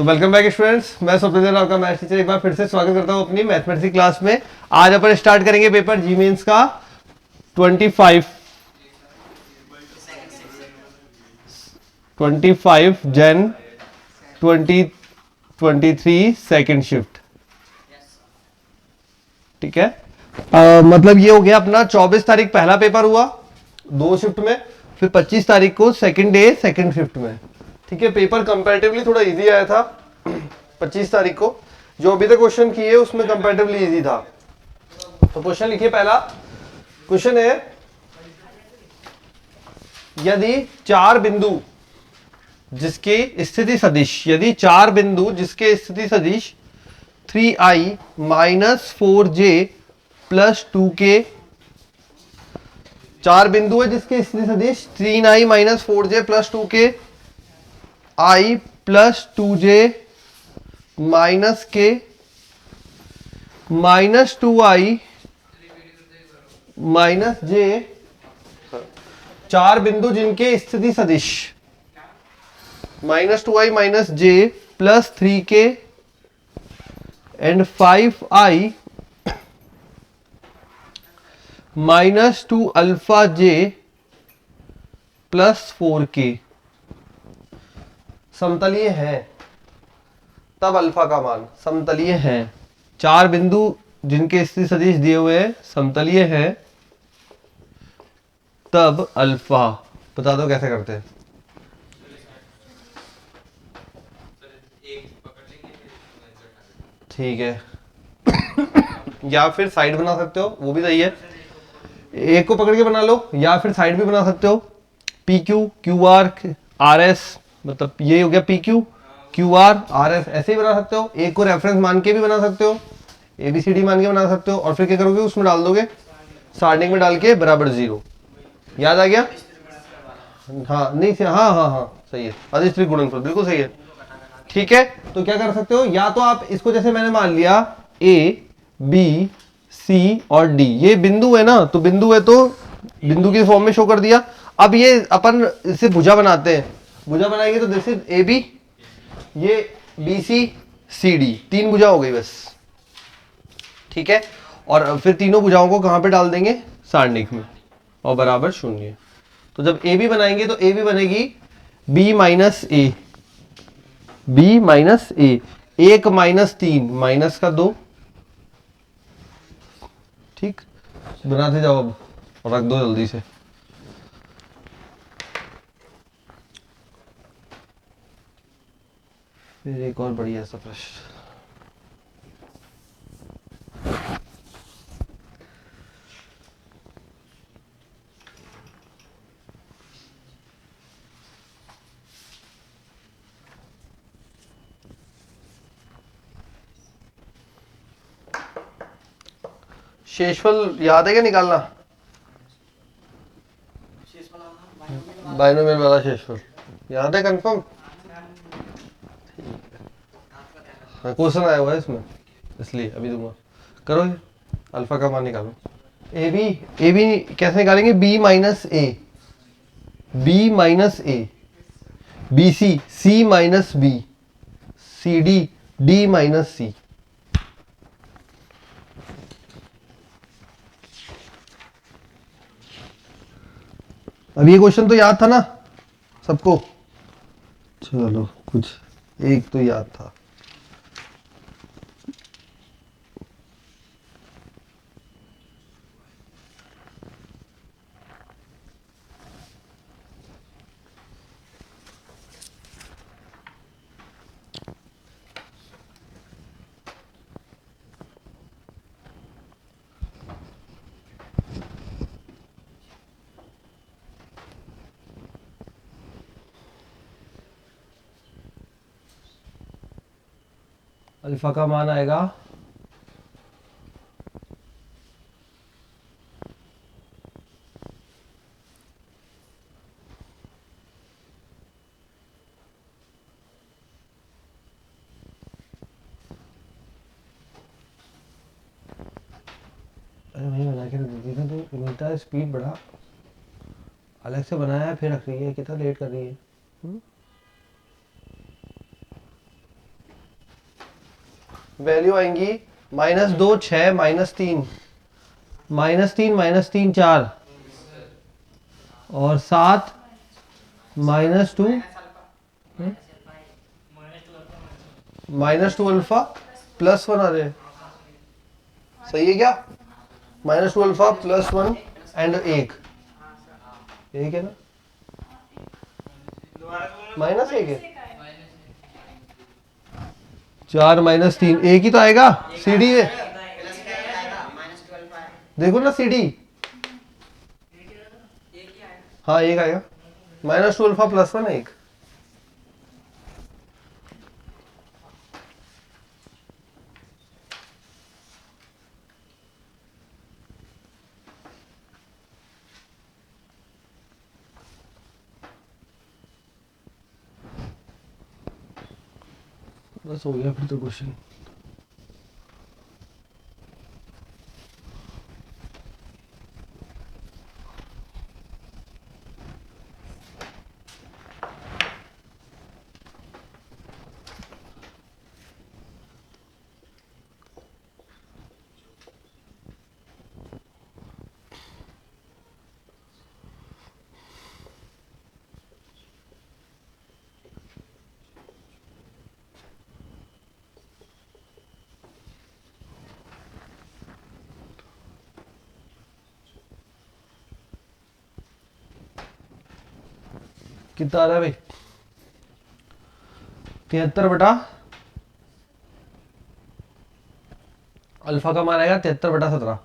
तो welcome back students, मैं सुप्रजन आपका मैथ्स टीचर एक बार फिर से स्वागत करता हूं अपनी मैथमेटिक्स की क्लास में। आज अपन स्टार्ट करेंगे पेपर जी मेंस का 25 जन 2023 सेकेंड शिफ्ट। ठीक है, मतलब ये हो गया अपना 24 तारीख पहला पेपर हुआ 2 शिफ्ट में, फिर 25 तारीख को सेकेंड डे सेकेंड शिफ्ट में। ठीक है, पेपर कंपैरेटिवली थोड़ा इजी आया था 25 तारीख को। जो अभी तक क्वेश्चन किए उसमें कंपैरेटिवली इजी था। तो क्वेश्चन लिखिए, पहला क्वेश्चन है, यदि चार बिंदु जिसके स्थिति सदिश, यदि चार बिंदु जिसके स्थिति सदिश 3i minus 4j plus 2k, चार बिंदु है जिसके स्थिति सदिश 3i minus 4j plus 2k, i plus 2j minus k minus 2i minus j, चार बिंदु जिनके स्थिति सदिश minus 2i minus j plus 3k and 5i minus 2 alpha j plus 4k समतलीय है, तब अल्फा का मान समतलीय है। चार बिंदु जिनके स्थिति सदिश दिए हुए हैं समतलीय है, तब अल्फा। बता दो कैसे करते हैं। ठीक है या फिर साइड बना सकते हो, वो भी सही है। एक को पकड़ के बना लो या फिर साइड भी बना सकते हो। P Q Q R R S, मतलब ये हो गया P Q Q R R S, ऐसे ही बना सकते हो। एक को रेफरेंस मान के भी बना सकते हो, एबीसीडी मान के बना सकते हो। और फिर क्या करोगे, उसमें डाल दोगे सारणिक में डाल के बराबर 0। याद आ गया? हाँ नहीं, हाँ हाँ हाँ सही है, अधिष्ठित गुणनफल बिल्कुल सही है। ठीक है, तो क्या कर सकते हो, या तो आप इसको जैसे मैंने मान लिया ए बी सी और डी, ये बिंदु है ना, तो बिंदु है तो बिंदु की फॉर्म में शो कर दिया। अब ये अपन इसे भुजा बनाते हैं, भुजा बनाएंगे तो दिस इज ए बी, ये बी सी सी डी, तीन भुजा हो गई बस। ठीक है, और फिर तीनों भुजाओं को कहां पे डाल देंगे, सारणिक में, और बराबर 0। तो जब ए बी बनाएंगे तो ए बी बनेगी B minus A, B minus A, 1 minus 3 minus का 2। ठीक, बनाते जाओ अब और रख दो जल्दी से। फिर एक और बढ़िया सा प्रश्न, शेषफल याद है क्या निकालना? बाइनोमियल वाला शेषफल याद है कंफर्म? हाँ, क्वेश्चन आया हुआ है इसमें, इसलिए अभी दूंगा। करो ये, अल्फा का मान निकालो। ए बी कैसे निकालेंगे, B minus A, B minus A, B C C minus B, C D D minus C. अब ये क्वेश्चन तो याद था ना सबको? चलो कुछ एक तो याद था। अल्फा का मान आएगा नहीं बना के दीदी था, तो मिलता स्पीड बढ़ा, अलग से बनाया फिर रख रही है, कितना लेट कर रही है। वैल्यू आएंगी -2 6 -3 -3 4 और 7 -2 -2 अल्फा +1 आ रहे हैं। सही है क्या? -2 अल्फा +1 एंड 1 है ना, -1 है। 4 -3 एक ही तो आएगा, सी डी है, देखो ना सी डी। हाँ एक आएगा, -2 अल्फा +1 1। बस हो गया फिर तो क्वेश्चन। कितना आ रहा है भाई? 73 बटा अल्फा का मान आएगा 73 बटा 17।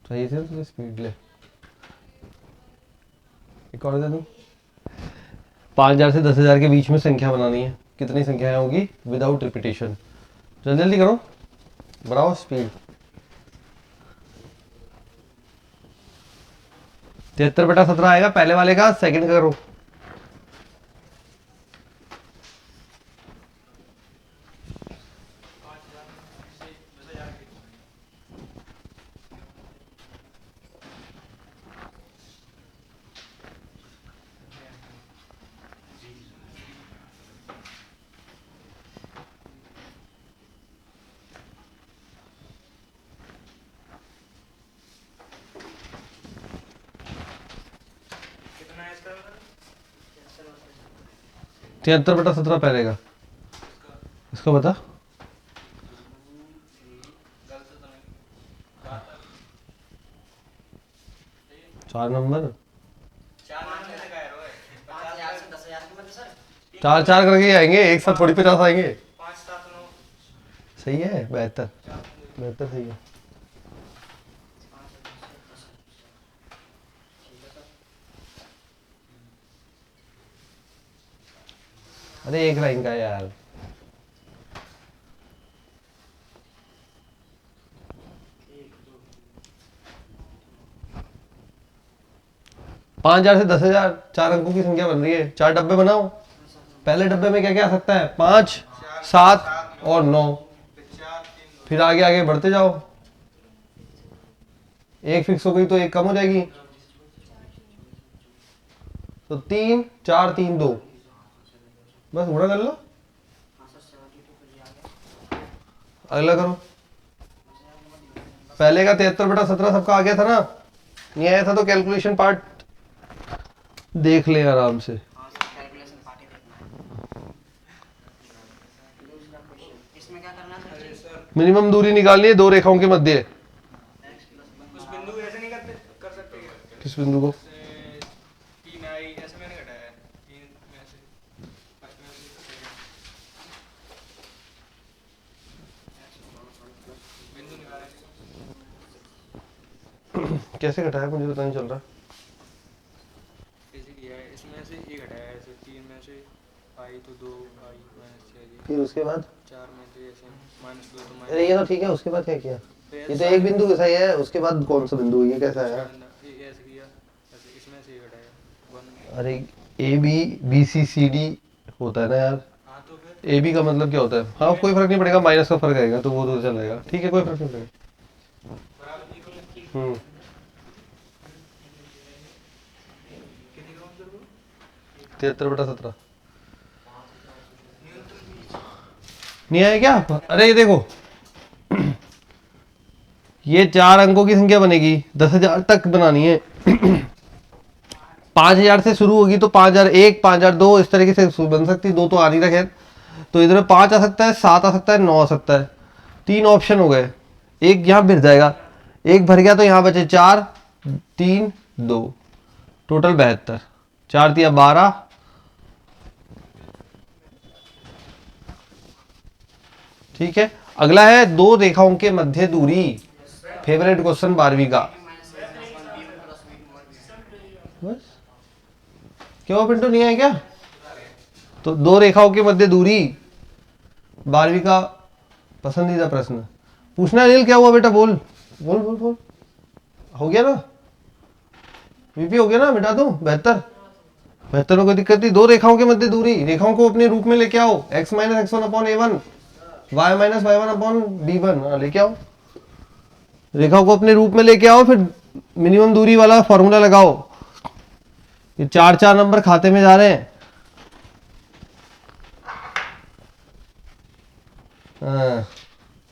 सही से तो स्पीड ले, एक और दे दूं। 5000 से 10,000 के बीच में संख्या बनानी है। कितनी संख्याएं होगी विदाउट रिपीटेशन? जल्दी जल्दी करो, बढ़ाओ स्पीड। 73 बटा 17 आएगा पहले वाले का, सेकंड का करो। कितना है इसका? 73 बटा 17 पहले का, इसको बता। 4 नंबर 4 करके आएंगे, एक साथ थोड़ी 50 आएंगे। 5 7 9। सही है, बेहतर बेहतर, सही है। अरे एक लाइन का है यार। पाँच हजार से 10,000 4 अंकों की संख्या बन रही है। 4 डब्बे बनाओ। पहले डब्बे में क्या क्या आ सकता है? 5 7 और 9। फिर आगे आगे बढ़ते जाओ। एक फिक्स हो गई तो एक कम हो जाएगी, तो 3 4 3 2, बस गुणा कर लो। अगला करो। पहले का 73 बटा 17 सबका आ गया था ना? नहीं आया था तो कैलकुलेशन पार्ट देख ले आराम से। इसमें क्या करना है? मिनिमम दूरी निकालनी है दो रेखाओं के मध्य। कुछ बिंदु ऐसे नहीं कर सकते क्या? किस बिंदु को? 3 आई ऐसे मैंने घटाया है 3 में से, फर्स्ट में से बिंदु निकाला कैसे घटाया मुझे पता नहीं चल रहा। ऐसे किया है। इसमें से ये घटाया है ऐसे 3 में से आई तो 2 आई -6 फिर उसके बाद 4 में से ऐसे -2 तो अरे ये तो ठीक है, उसके बाद क्या किया? ये तो एक बिंदु कैसा ही है, उसके बाद कौन सा बिंदु? ये कैसा है? ये ऐसे किया ऐसे, इसमें से ये घटाया 1। अरे A B B C C D होता है ना यार। हाँ तो फिर ए बी का मतलब क्या होता है? हाँ कोई फर्क नहीं पड़ेगा, माइनस का फर्क आएगा तो वो तो चलेगा। ठीक है, कोई फर्क नहीं पड़ेगा। बराबर इक्वल कितनी हम्म करोगे सर वो? 73/17 नहीं आया क्या? अरे ये देखो, ये 4 अंकों की संख्या बनेगी, 10,000 तक बनानी है। 5,000 से शुरू होगी तो 5,001, 5,002 इस तरीके से बन सकती है। 2 तो आ नहीं रखे, तो इधर 5 आ सकता है, 7 आ सकता है, 9 आ सकता है। 3 ऑप्शन हो गए, एक यहाँ भर जाएगा, एक भर गया तो यहाँ बचे 4, 3, 2, टोटल 72। 4 दिया 12, ठीक है। अगला है 2 रेखाओं के मध्य दूरी, फेवरेट क्वेश्चन 12वीं का। बस क्यों पिंटू नहीं है क्या? तो 2 रेखाओं के मध्य दूरी 12वीं का पसंदीदा प्रश्न पूछना। अनिल क्या हुआ बेटा? बोल बोल बोल बोल। हो गया ना? बीपी हो गया ना? मिटा दूं? 72 में कोई दिक्कत नहीं। 2 रेखाओं के मध्य दूरी, रेखाओं को अपने रूप में लेके आओ, x - x1/a1, y - y1/b1, लेके आओ। रेखाओं को अपने रूप में लेके आओ, फिर मिनिमम दूरी वाला फॉर्मूला लगाओ। ये 4 नंबर खाते में जा रहे हैं। हाँ,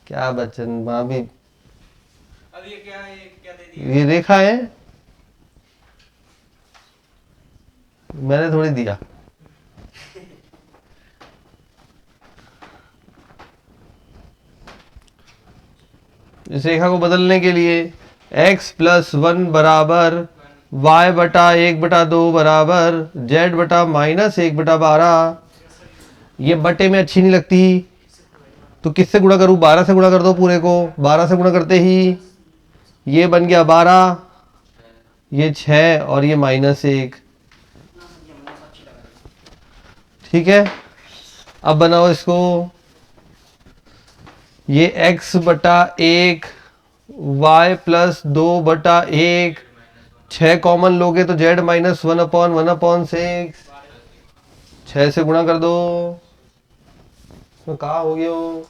क्या बच्चन माँ भी, अब ये क्या है, क्या दे दिया? ये रेखा है, मैंने थोड़ी दिया। इस रेखा को बदलने के लिए x+1 बराबर y/1/2 बराबर z/-1/12। ये बटे में अच्छी नहीं लगती, तो किससे गुणा करूं? 12 से गुणा कर दो पूरे को। 12 से गुणा करते ही ये बन गया 12, ये 6 और ये -1, ठीक है। अब बनाओ इसको, ये x/1 y+2/1, 6 कॉमन लोगे तो z-1/1/6, 6 से गुणा कर दो। इसमें कहा हो गया हो?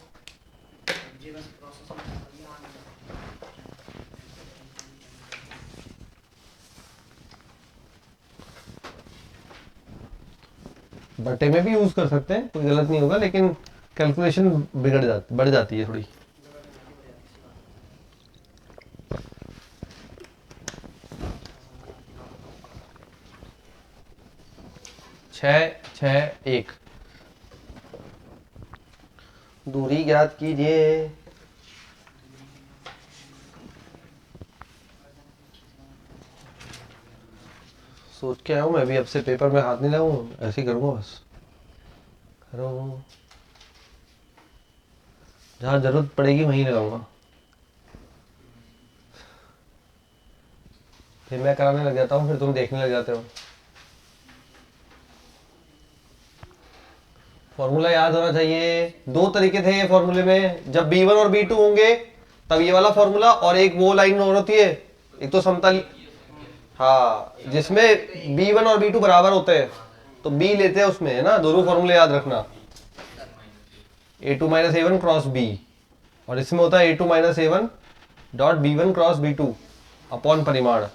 बटे में भी यूज कर सकते हैं, कोई गलत नहीं होगा, लेकिन कैलकुलेशन बढ़ जाती है थोड़ी। छः छः एक, दूरी ज्ञात कीजिए। सोच के आया हूँ मैं भी, अब से पेपर में हाथ नहीं लगाऊं, ऐसे ही करूँगा बस। करो, जहाँ जरूरत पड़ेगी वहीं लगाऊंगा। फिर मैं कराने लग जाता हूँ, फिर तुम देखने लग जाते हो। फॉर्मूला याद होना चाहिए। 2 तरीके थे ये फॉर्मूले में, जब b1 और b2 होंगे तब ये वाला फॉर्मूला, और एक वो लाइन और होती है, एक तो समतल, हाँ, जिसमें b1 और b2 बराबर होते हैं, तो b लेते हैं उसमें, है ना। दोनों फॉर्मूले याद रखना, a2 - a1 क्रॉस b, और इसमें होता है a2 - a1 dot b1 cross b2 upon परिमाण।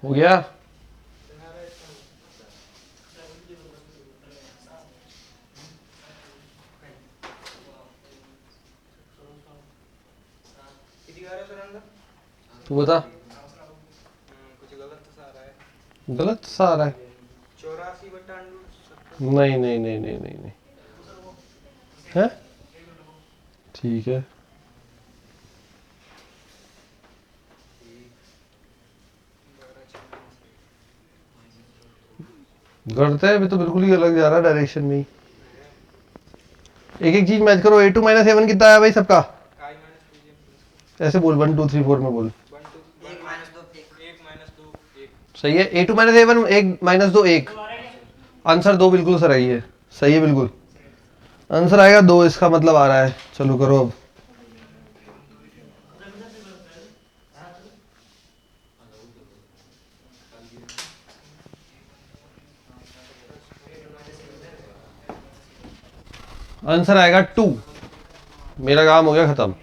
हो गया। कितनी आ रहा है सर अंदर? तू बता। कुछ गलत तो सा आ रहा है। गलत सा आ रहा है? 84/√70। नहीं नहीं नहीं नहीं नहीं नहीं है। ठीक है, करते हैं। अभी तो बिल्कुल ही अलग जा रहा है डायरेक्शन में ही। एक एक चीज मैच करो। A2 - A1 कितना आया भाई सबका? I माइनस 2 ऐसे बोल, 1 2 3 4 में बोल। 1 2 1 माइनस 2 1 1 माइनस 2 1। सही है। A2 - A1 1 - 2 1। आंसर 2 बिल्कुल सही है। सही है बिल्कुल। आंसर आएगा 2, इसका मतलब आ रहा है। चलो करो अब। आंसर आएगा 2। मेरा काम हो गया खत्म।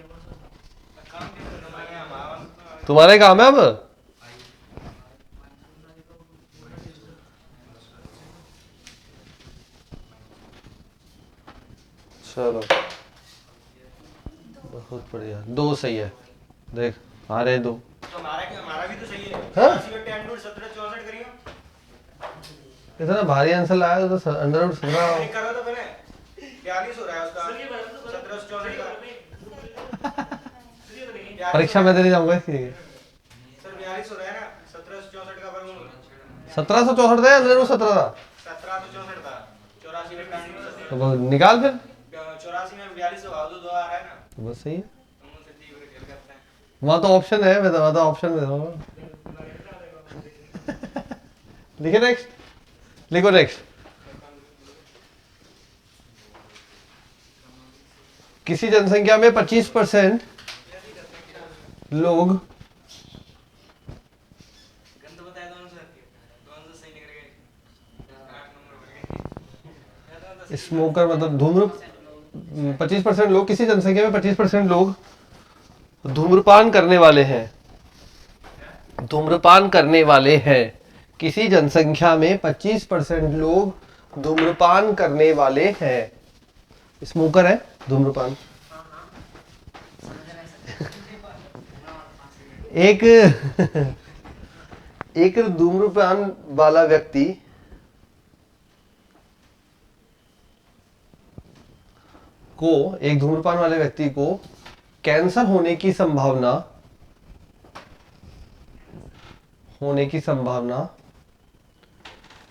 तुम्हारा ही काम है अब। चलो बहुत बढ़िया, 2 सही है। देख आ रहे 2। तो हमारा भी तो सही है। हाँ? 80/10√17 64 करियो। इतना भारी आंसर लाया तो अंडर रूट 17। चेक करो तो पहले 42 हो रहा है उसका। 1764 का। परीक्षा में देने जाऊंगा इसकी। सर 42 हो रहा है ना। 1764 का वर्गमूल 1764 था, अंडर रूट 17 था। 1764 था। 84/10√17। तो वो निकाल फिर। 84 में 42 से भाग दो, 2 आ रहा है ना। तो बस सही है। तो मुझसे डी को खेल करते हैं। वहाँ तो ऑप्शन है, मैं तो ऑप्शन में दूंगा। लिखे नेक्स्ट, लिखो नेक्स्ट। किसी जनसंख्या में 25% लोग गंद बताया दोनों से सही निकल गए। 8 नंबर बढ़ गए। स्मोकर मतलब धूम्र 25% लोग, किसी जनसंख्या में 25% लोग धूम्रपान करने वाले हैं। धूम्रपान करने वाले हैं। किसी जनसंख्या में 25% लोग धूम्रपान करने वाले हैं। स्मोकर है धूम्रपान। एक एक धूम्रपान वाला व्यक्ति को एक धूम्रपान वाले व्यक्ति को कैंसर होने की संभावना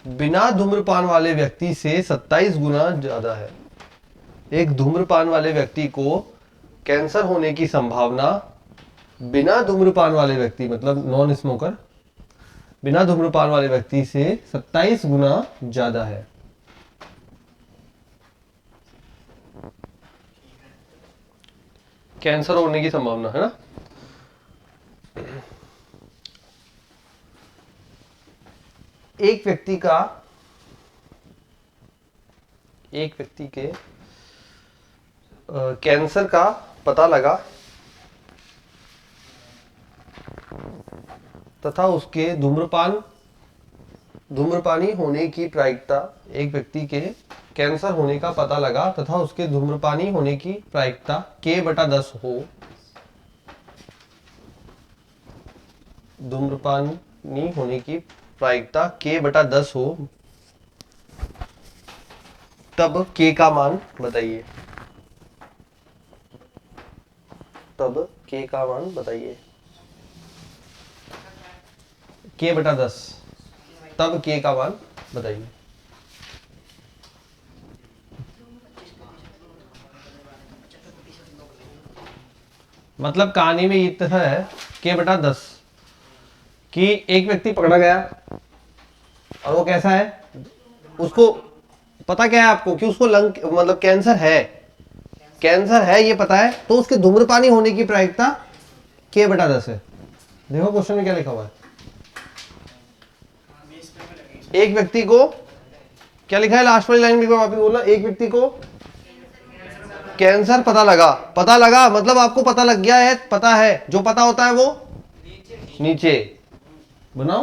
बिना धूम्रपान वाले व्यक्ति से 27 गुना ज्यादा है। एक धूम्रपान वाले व्यक्ति को कैंसर होने की संभावना बिना धूम्रपान वाले व्यक्ति मतलब नॉन स्मोकर, बिना धूम्रपान वाले व्यक्ति से 27 गुना ज्यादा है। कैंसर होने की संभावना है ना। एक व्यक्ति के कैंसर का पता लगा तथा उसके धूम्रपानी होने की प्रायिकता, एक व्यक्ति के कैंसर होने का पता लगा तथा उसके धूम्रपानी होने की प्रायिकता K/10 हो। धूम्रपानी होने की प्रायिकता K/10 हो, तब K का मान बताइए। तब K का मान बताइए। K/10, तब K का मान बताइए। मतलब कहानी में इतना है K/10 कि एक व्यक्ति पकड़ा गया और वो कैसा है, उसको पता क्या है आपको कि उसको लंग मतलब कैंसर है ये पता है, तो उसके धूम्रपानी होने की प्रायिकता K/10 है। देखो क्वेश्चन में क्या लिखा हुआ है। एक व्यक्ति को क्या लिखा है लास्ट वाली लाइन में, वापस बोलना। एक व्यक्ति को कैंसर पता लगा मतलब आपको पता लग गया है, पता है, जो पता होता है वो नीचे बनाओ।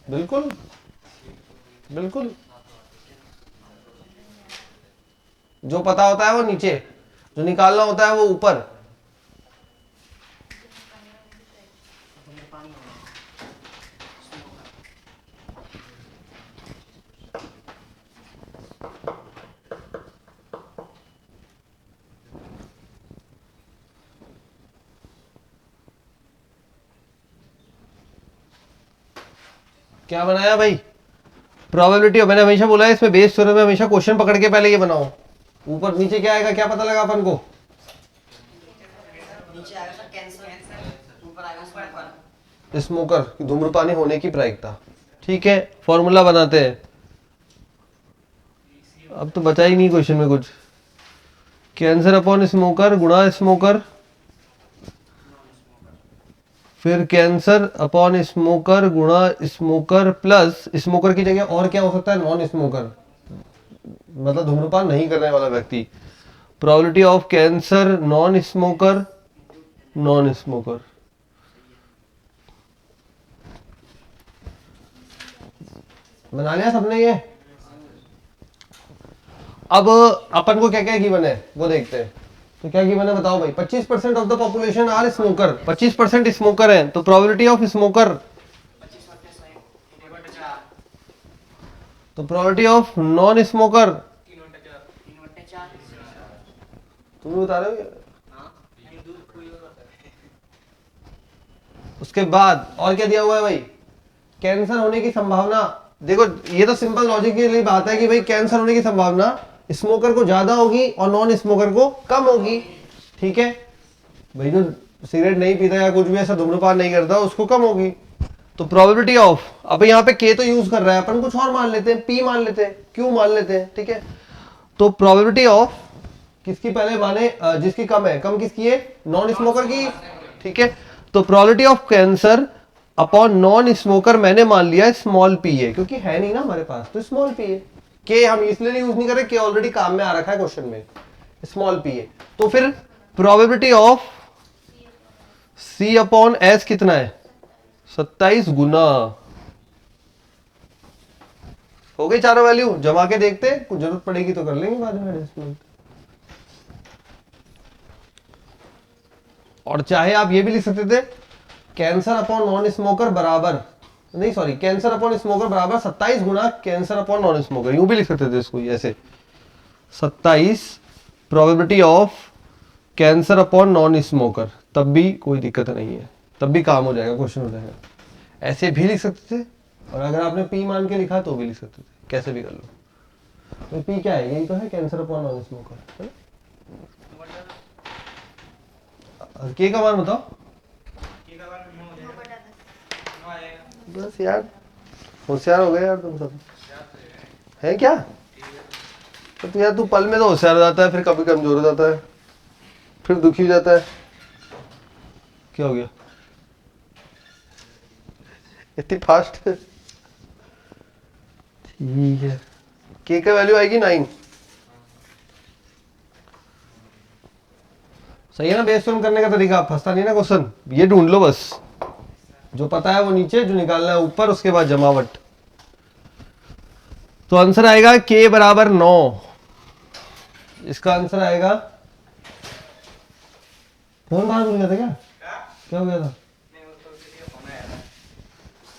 बिल्कुल बिल्कुल, जो पता होता है वो नीचे, जो निकालना होता है वो ऊपर। धूम्रपान हो गया, स्मोकर। क्या बनाया भाई? प्रोबेबिलिटी। मैंने हमेशा बोला है इसमें बेस थ्योरम में हमेशा क्वेश्चन पकड़ के पहले ये बनाओ। ऊपर नीचे क्या आएगा क्या पता लगा अपन को? नीचे आएगा सर कैंसर, ऊपर आएगा स्मोकर। स्मोकर की धूम्रपानी होने की प्रायिकता। ठीक है, फॉर्मूला बनाते हैं। अब तो बचा ही नहीं क्वेश्चन में कुछ। कैंसर अपॉन स्मोकर गुणा स्मोकर, फिर कैंसर अपॉन स्मोकर गुणा स्मोकर प्लस स्मोकर की जगह और क्या हो सकता है? नॉन स्मोकर, मतलब धूम्रपान नहीं करने वाला व्यक्ति। Probability of cancer non smoker, non smoker. बना लिया सबने ये? अब अपन को क्या क्या गिवन है वो देखते हैं। तो क्या गिवन है बताओ भाई? 25% of the population are smoker. 25% smoker है, तो प्रोबेबिलिटी ऑफ स्मोकर, 25/4, तो प्रोबेबिलिटी ऑफ नॉन स्मोकर 3/4। तुम भी बता रहे हो क्या? हाँ, उसके बाद और क्या दिया हुआ है भाई? कैंसर होने की संभावना। देखो ये तो सिंपल लॉजिक के लिए बात है कि भाई कैंसर होने की संभावना स्मोकर को ज्यादा होगी और नॉन स्मोकर को कम होगी। ठीक है भाई, जो सिगरेट नहीं पीता या कुछ भी ऐसा धूम्रपान नहीं करता उसको कम होगी। तो प्रोबेबिलिटी ऑफ, अब यहाँ पे के तो यूज कर रहा है, अपन कुछ और मान लेते हैं, पी मान लेते हैं, क्यू मान लेते हैं। ठीक है, तो प्रोबेबिलिटी ऑफ किसकी पहले माने? जिसकी कम है। कम किसकी है? नॉन स्मोकर की। ठीक है, तो probability of cancer upon non smoker मैंने मान लिया स्मॉल पी है, क्योंकि है नहीं ना हमारे पास, तो स्मॉल पी है। के हम इसलिए यूज नहीं कर रहे, के ऑलरेडी काम में आ रखा है क्वेश्चन में, स्मॉल पी है। तो फिर probability of C upon S कितना है? 27 गुना। हो गई चारों वैल्यू, जमा के देखते हैं, कुछ जरूरत पड़ेगी तो कर लेंगे बाद में एडजस्टमेंट। और चाहे आप ये भी लिख सकते थे कैंसर अपॉन नॉन स्मोकर बराबर, नहीं सॉरी, कैंसर अपॉन स्मोकर बराबर 27 गुना कैंसर अपॉन नॉन स्मोकर, यूं भी लिख सकते थे इसको ऐसे। 27 probability of cancer upon non smoker, तब भी कोई दिक्कत नहीं है, तब भी काम हो जाएगा, क्वेश्चन हो जाएगा। ऐसे भी लिख सकते थे, और अगर आपने पी मान के लिखा तो भी लिख सकते थे, कैसे भी कर लो। तो पी क्या है? यही तो है, कैंसर अपॉन नॉन स्मोकर। के का मान बताओ? बस यार होशियार हो गए यार तुम सब, है क्या? तो यार तू पल में तो होशियार हो जाता है, फिर कभी कमजोर हो जाता है, फिर दुखी हो जाता है। क्या हो गया इतनी फास्ट? ठीक है, के का वैल्यू आएगी 9। सही है ना? बेस फॉर्म करने का तरीका फंसता नहीं ना क्वेश्चन, ये ढूंढ लो बस, जो पता है वो नीचे, जो निकालना है ऊपर, उसके बाद जमावट। तो आंसर आएगा k बराबर 9। इसका आंसर आएगा, कौन बात हो गया था? क्या हो गया था?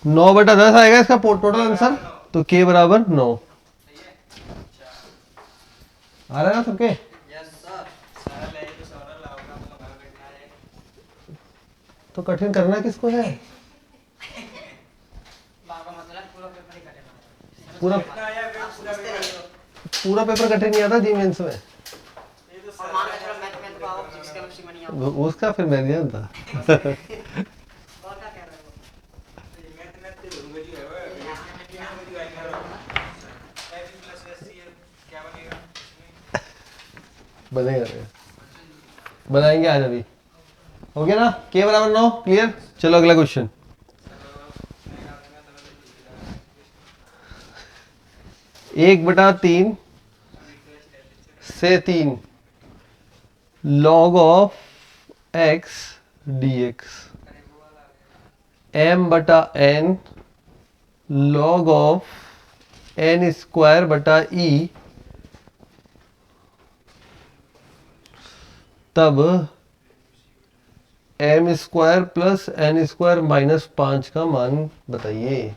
9/10 आएगा इसका टोटल आंसर, तो k बराबर 9 आ रहा है ना सबके? तो कठिन करना किसको है? पूरा पूरा पेपर कठिन नहीं आता जी मेंस में, उसका फिर मैं नहीं जानता। बनेगा, बनाएंगे आज, अभी हो गया ना? के बराबर 9, क्लियर। चलो अगला क्वेश्चन। एक बटा 3 से 3 log of x dx m/n log of N square बटा ई, तब M square plus N square minus 5 का मान बताइए।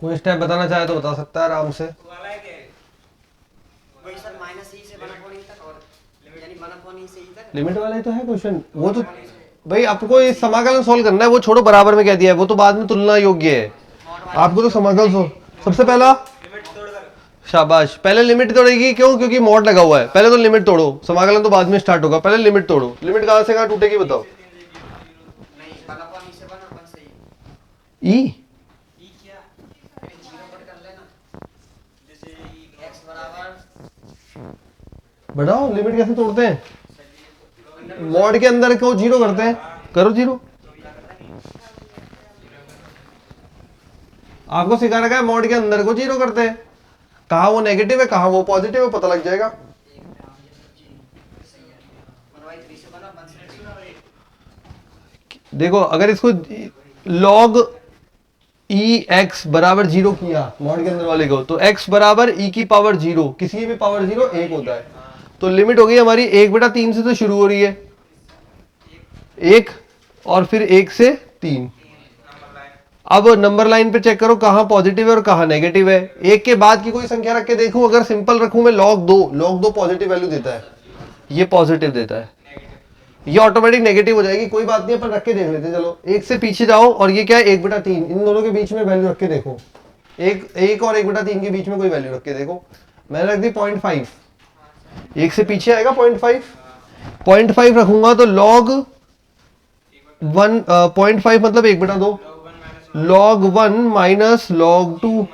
कोई स्टेप बताना चाहे तो बता सकता है आराम से। वही सर माइनस ई से 1/e तक और यानी 1/e से ई तक लिमिट वाला ही तो है क्वेश्चन। वो तो भाई आपको ये समाकलन सोल्व करना है, वो छोड़ो बराबर में क्या दिया है, वो तो बाद में तुलना योग्य है। आपको तो समाकलन सोल्व सबसे पहला, शाबाश, पहले लिमिट तोड़ेगी। क्यों? क्योंकि मॉड लगा हुआ है। पहले तो लिमिट तोड़ो, समाकलन तो बाद में स्टार्ट होगा। पहले लिमिट तोड़ो। लिमिट कहां से कहां टूटेगी बताओ? नहीं 1/e से 1 और 1 से ई। ई ई क्या? पहले 0 कट कर लेना, जैसे x बराबर बढ़ाओ। लिमिट कैसे तोड़ते हैं? मॉड के अंदर को जीरो करते हैं। करो जीरो। आपको सिखा रखा है मॉड के अंदर को जीरो करते हैं। कहा वो नेगेटिव है, कहा वो पॉजिटिव है, पता लग जाएगा। 1/3 से 1 और 1 से 3। देखो अगर इसको log ई एक्स बराबर 0 किया मॉड के अंदर वाले को, तो x बराबर e की पावर 0, किसी की भी पावर 0 1 होता है। तो लिमिट हो गई हमारी 1/3 से तो शुरू हो रही है 1, और फिर 1 से 3। अब नंबर लाइन पे चेक करो कहां पॉजिटिव है और कहां नेगेटिव है। 1 के बाद की कोई संख्या रख के देखूं। अगर सिंपल रखूं मैं log 2 पॉजिटिव वैल्यू देता है, ये पॉजिटिव देता है, ये ऑटोमेटिक नेगेटिव हो जाएगी। कोई बात नहीं, अपन रख के देख लेते हैं। चलो 1 से पीछे जाओ, और ये क्या है 1/3, इन दोनों के बीच में वैल्यू रख के देखो। 1 और 1/3 के बीच में कोई वैल्यू रख के देखो। मैंने रख दी 0.5। 1 से पीछे आएगा 0.5 रखूंगा तो log 1 0.5 मतलब 1/2, log 1 माइनस log 2।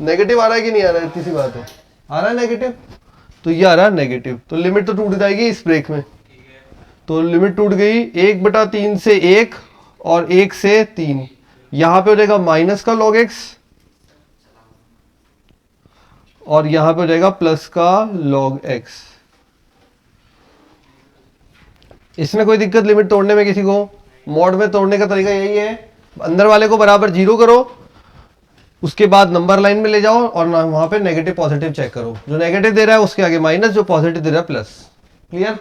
नेगेटिव आ रहा है कि नहीं आ रहा है? इतनी सी बात है, आ रहा है नेगेटिव, तो ये आ रहा है नेगेटिव। तो लिमिट तो टूट जाएगी इस ब्रेक में। तो लिमिट टूट गई 1/3 से 1 और 1 से 3। यहां पे हो जाएगा माइनस का log x, और यहां पे हो जाएगा प्लस का log x। इसमें कोई दिक्कत लिमिट तोड़ने में किसी को? मॉड में तोड़ने का तरीका यही है, अंदर वाले को बराबर 0 करो, उसके बाद नंबर लाइन में ले जाओ और वहां पे नेगेटिव पॉजिटिव चेक करो। जो नेगेटिव दे रहा है उसके आगे माइनस, जो पॉजिटिव दे रहा है प्लस। क्लियर?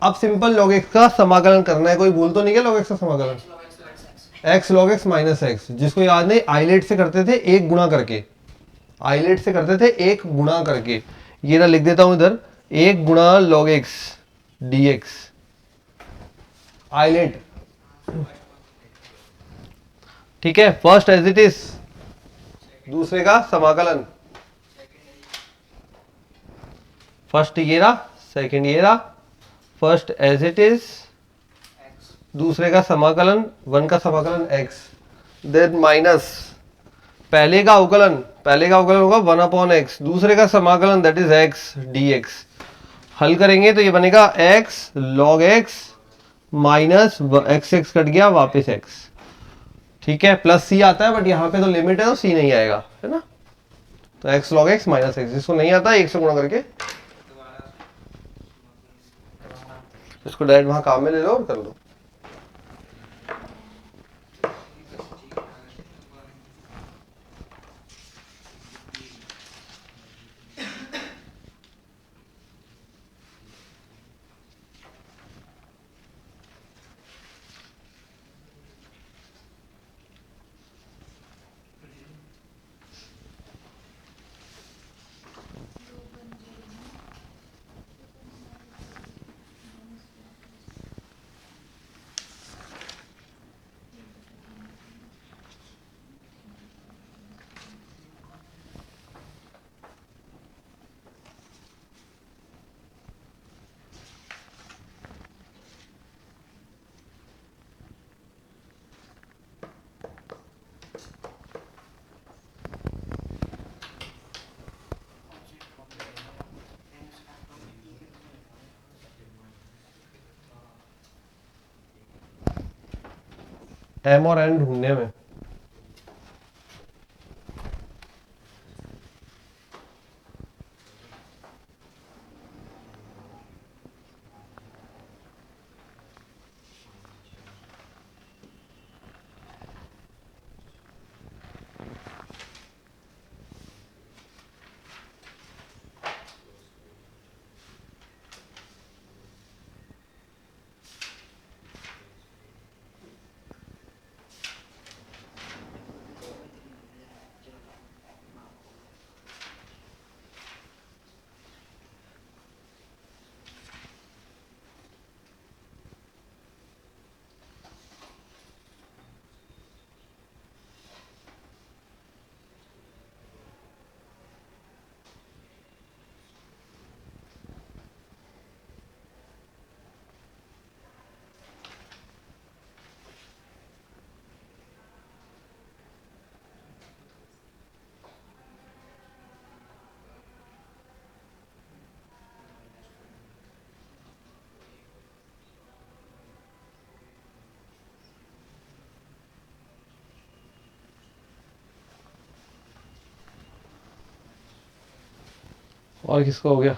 अब सिंपल log x का समाकलन करना है। कोई भूल तो नहीं है log x का समाकलन? x log x minus x, जिसको याद नहीं आइलेट से करते थे एक गुणा करके। आइलेट से करते थे एक गुणा करके। ये ना लिख देता हूं इधर, 1 गुणा log x dx। आइलेट, ठीक है। फर्स्ट एज इट इज, दूसरे का समाकलन। फर्स्ट ये रहा, सेकंड ये रहा। फर्स्ट एज इट इज, दूसरे का समाकलन, 1 का समाकलन x, देन माइनस पहले का अवकलन होगा 1/x, दूसरे का समाकलन दैट इज x dx। हल करेंगे तो ये बनेगा x log x minus x cut गया वापस x। ठीक है, प्लस c आता है, बट यहाँ पे तो लिमिट है तो c नहीं आएगा, है ना। तो x log x minus x, जिसको नहीं आता 1 से गुणा करके इसको डायरेक्ट वहां काम में ले लो और कर लो। m और n ढूंढने में और किसका हो गया?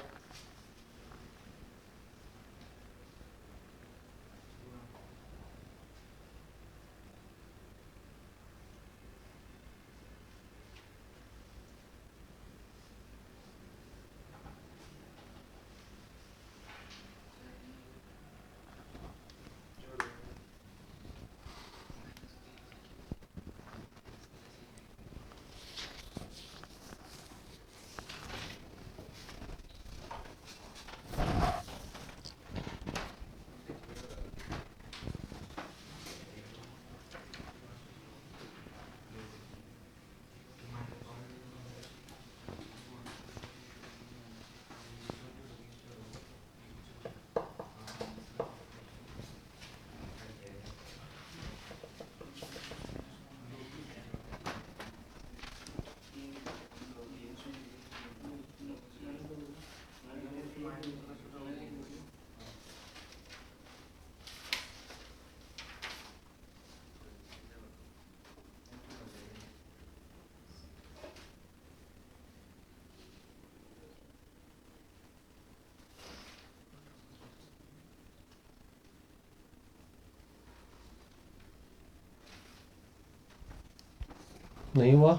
नहीं हुआ?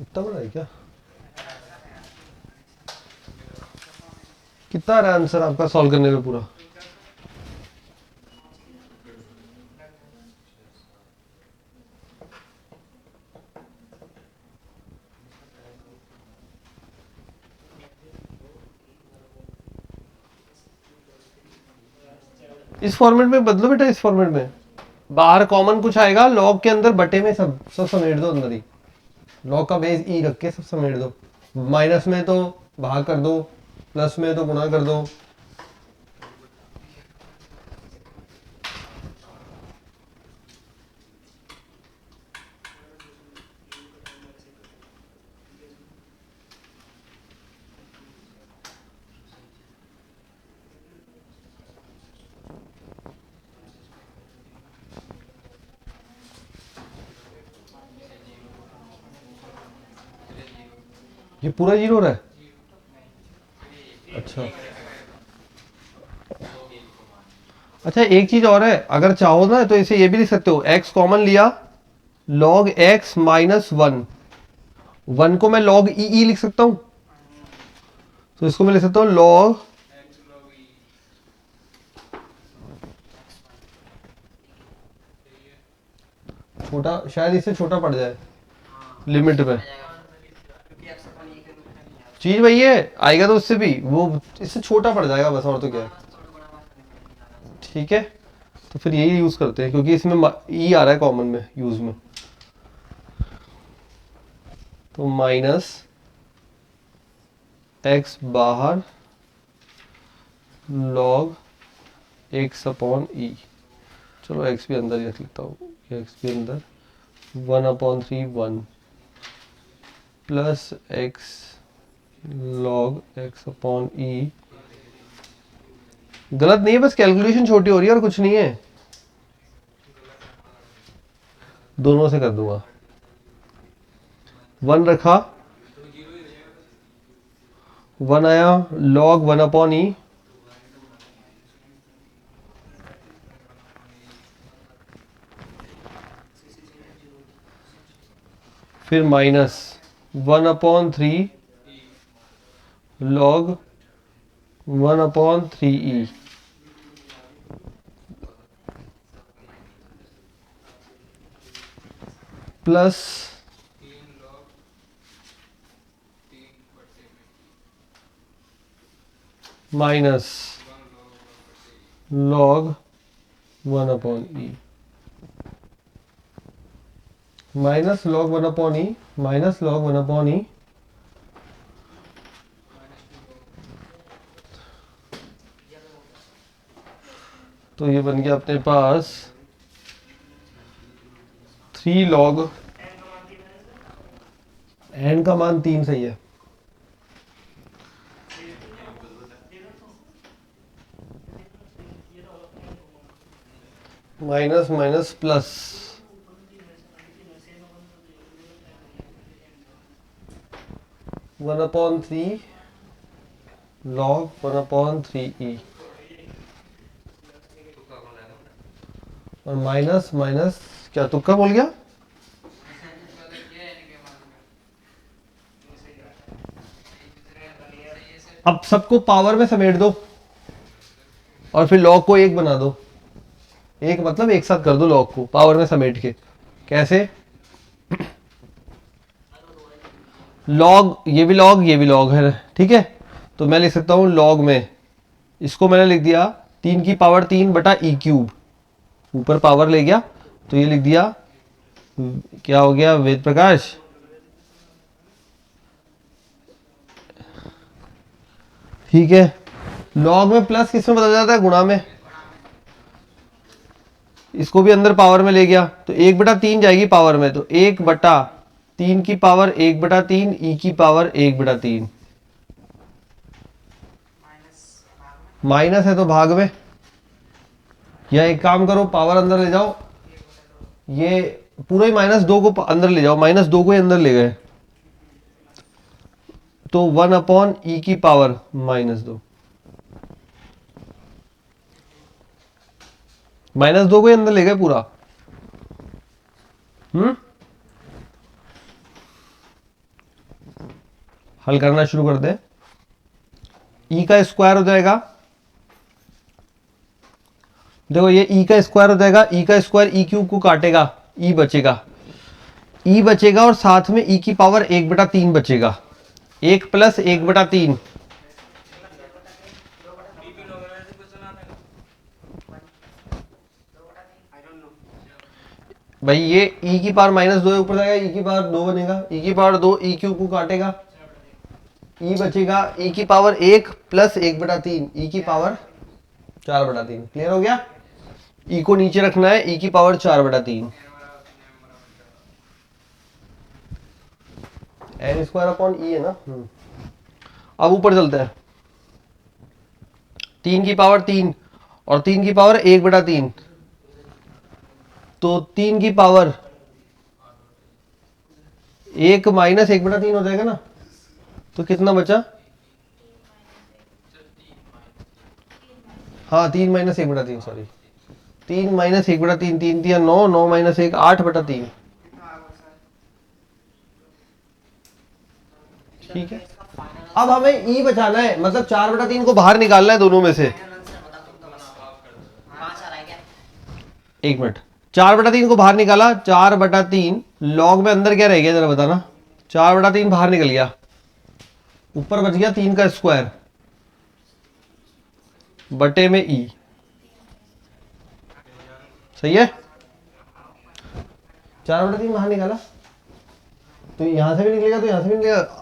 इतना बड़ा है क्या? कितना आ रहा है आंसर आपका सॉल्व करने में पूरा? इस फॉर्मेट में बदलो बेटा, इस फॉर्मेट में बाहर कॉमन कुछ आएगा, लॉग के अंदर बटे में सब सब समेट दो अंदर ही। लॉग का बेस ई रख के सब समेट दो। माइनस में तो भाग कर दो, प्लस में तो गुणा कर दो। ये पूरा जीरो हो रहा है? अच्छा अच्छा, एक चीज और है, अगर चाहो ना तो इसे ये भी लिख सकते हो, x कॉमन लिया, log x माइनस 1, 1 को मैं log ई लिख सकता हूं, तो इसको मैं लिख सकता हूं log छोटा, शायद इससे छोटा पड़ जाए लिमिट में। क्योंकि x अपन e के रूप में नहीं आ चीज वही है, आएगा तो उससे भी, वो इससे छोटा पड़ जाएगा बस, और तो क्या है। थोड़ा गुणा माफ करने पड़ेगा। ठीक है, तो फिर यही यूज करते हैं क्योंकि इसमें ई आ रहा है कॉमन में यूज में। तो माइनस एक्स बाहर log x अपॉन ई, चलो x भी अंदर ही रख लेता हूँ, x भी अंदर 1/3 1 plus x log x upon e. गलत नहीं है, बस कैलकुलेशन छोटी हो रही है और कुछ नहीं है। दोनों से कर दूंगा, 1 रखा, 1 आया, log 1 अपॉन ई, फिर minus 1/3 log 1/3 e, plus minus log 1/e, minus log 1/e, minus log 1/e, तो ये बन गया अपने पास 3 log, n का मान 3 सही है, minus minus plus 1/3 log 1/3e और माइनस माइनस क्या तुक्का बोल गया? अब सबको पावर में समेट दो और फिर लॉग को एक बना दो। एक मतलब एक साथ कर दो लॉग को पावर में समेट के। कैसे? लॉग ये भी लॉग है, ठीक है। तो मैं लिख सकता हूं लॉग में, इसको मैंने लिख दिया 3 की पावर 3 बटा ई क्यूब, ऊपर पावर ले गया तो ये लिख दिया, क्या हो गया वेद प्रकाश? ठीक है। लॉग में प्लस किस में बदल जाता है? गुणा में। इसको भी अंदर पावर में ले गया तो 1/3 जाएगी पावर में, तो 1/3 की पावर 1/3 ई की पावर 1/3। माइनस है तो भाग में, या एक काम करो पावर अंदर ले जाओ, ये पूरा ही -2 को अंदर ले जाओ, -2 को ही अंदर ले गए तो 1/e की पावर -2, -2 को ही अंदर ले गए पूरा। हल करना शुरू कर दे। e का स्क्वायर हो जाएगा, देखो ये e का स्क्वायर हो जाएगा, e का स्क्वायर e क्यूब को काटेगा, e बचेगा और साथ में e की पावर 1/3 बचेगा, 1 + 1/3। भाई ये e की पावर -2 ऊपर जाएगा, e की पावर 2 बनेगा, e की पावर 2 e क्यूब को काटेगा, e बचेगा e की पावर 1 + 1/3, e की पावर 4/3। क्लियर हो गया? e को नीचे रखना है, e की पावर 4/3, n² है ना। अब ऊपर चलते हैं, 3 की पावर 3 और 3 की पावर 1/3, तो 3 की पावर 1 - 1/3 हो जाएगा ना, तो कितना बचा? हाँ 3 - 1/3, सॉरी 3 - 1/3, 3 × 9, 9 - 1 8/3। ठीक है। अब हमें e बचाना है, मतलब 4/3 को बाहर निकालना है दोनों में से। एक मिनट, 4/3 को बाहर निकाला, 4/3 लॉग में अंदर क्या रह गया जरा बताना? 4/3 बाहर निकल गया, ऊपर बच गया 3 का स्क्वायर बटे में e। सही है? 4/3 बाहर निकाला तो यहां से भी निकलेगा, तो यहां से भी निकलेगा।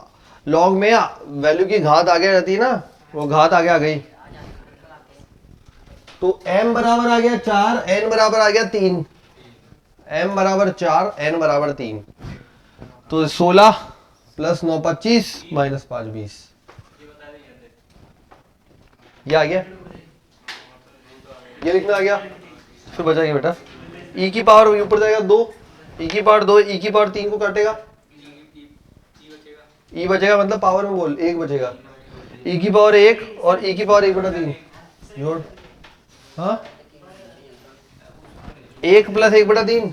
लॉग में वैल्यू की घात आगे रहती है ना, वो घात आगे आ गई, तो m बराबर आ गया 4, n बराबर आ गया 3, m बराबर 4, n बराबर 3, तो 16 + 9 25 -5 20, ये आ गया, ये लिखना आ गया। फिर बचा क्या बेटा? e की पावर ऊपर जाएगा 2, e की पावर 2 e की पावर 3 को काटेगा, e बचेगा, मतलब पावर में बोल 1 बचेगा, e की पावर 1 और e की पावर 1/3 जोड़, हाँ 1 + 1/3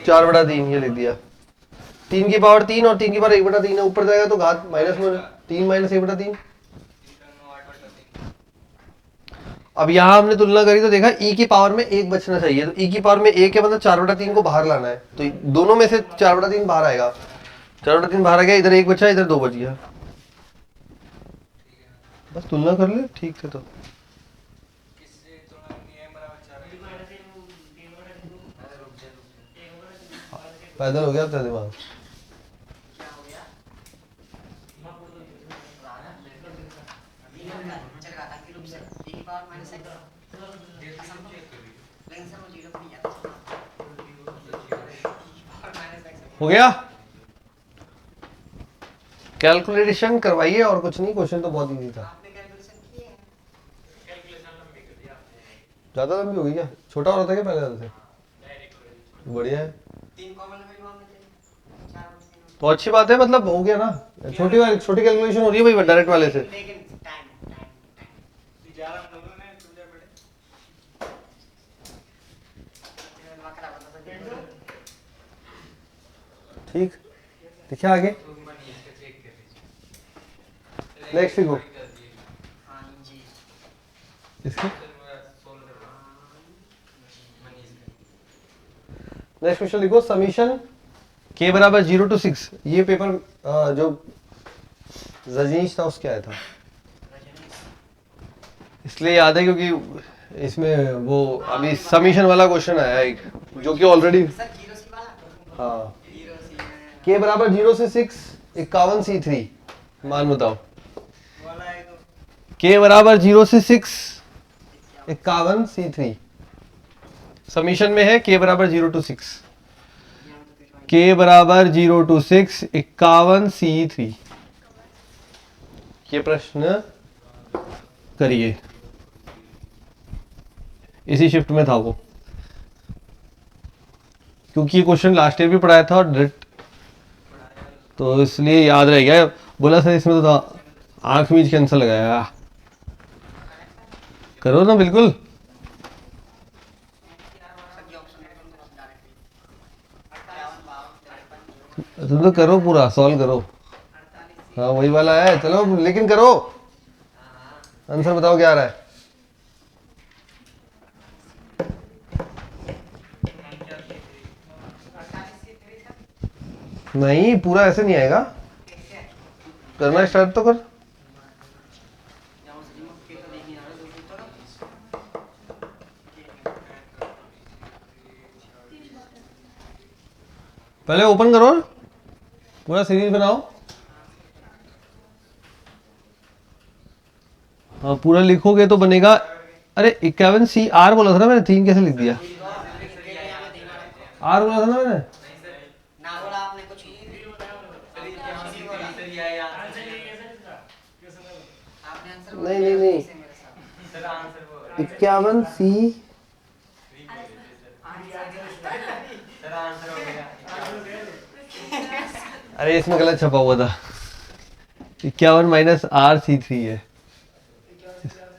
4/3, ये लिख दिया। 3 की पावर 3 और 3 की पावर 1/3 है, ऊपर जाएगा तो घात माइनस में 3 - 1/3। अब यहाँ हमने तुलना करी तो देखा e की पावर में 1 बचना चाहिए, तो e की पावर में 1 है, मतलब 4/3 को बाहर लाना है, तो दोनों में से 4/3 बाहर आएगा, 4/3 बाहर आ गया, इधर 1 बचा, इधर 2 बच गया। बस तुलना कर ले ठीक से। तो पैदल हो गया तेरा दिमाग। हो गया? कैलकुलेशन करवाइए और कुछ नहीं, क्वेश्चन तो बहुत इजी था। ज्यादा लंबी हो गई क्या? छोटा हो रहा था क्या पहले से? बढ़िया है, तो अच्छी बात है, मतलब हो गया ना। छोटी कैलकुलेशन हो रही है भाई डायरेक्ट वाले से। ठीक, देखिए आगे नेक्स्ट लिखो हाँ जी। इसके नेक्स्ट क्वेश्चन लिखो समीशन के बराबर 0 to 6। ये पेपर जो रजनीश था उसके आया था, इसलिए याद है क्योंकि इसमें वो अभी समीशन वाला क्वेश्चन आया एक, जो कि ऑलरेडी सर जीरो सी वाला। हाँ। जीरो सी के बराबर 0 से 6 51 C3 मान बताओ। वाला है तो के बराबर 0 से 6 51 C3 समीशन में है के बराबर 0 to 6। के बराबर 0 to 6 51 C3। ये प्रश्न करिए, इसी शिफ्ट में था वो, क्योंकि ये क्वेश्चन लास्ट ईयर भी पढ़ाया था और डायरेक्ट, तो इसलिए याद रह गया। बोला सर इसमें तो आंख मीच कैंसर लगाया, करो ना बिल्कुल। तुम तो करो, पूरा सॉल्व करो। हाँ वही वाला है, चलो लेकिन करो। आंसर बताओ क्या आ रहा है। नहीं पूरा ऐसे नहीं आएगा, करना स्टार्ट तो कर। पहले ओपन करो, पूरा सीरीज बनाओ। हाँ पूरा लिखोगे तो बनेगा। अरे 51 CR बोला था ना मैंने, 3 कैसे लिख दिया? R बोला था ना मैंने। ना बोला आपने कुछ आपने आंसर नहीं नहीं नहीं, 51 C। अरे इसमें गलत छपा हुआ था, 51 माइनस RC3 है।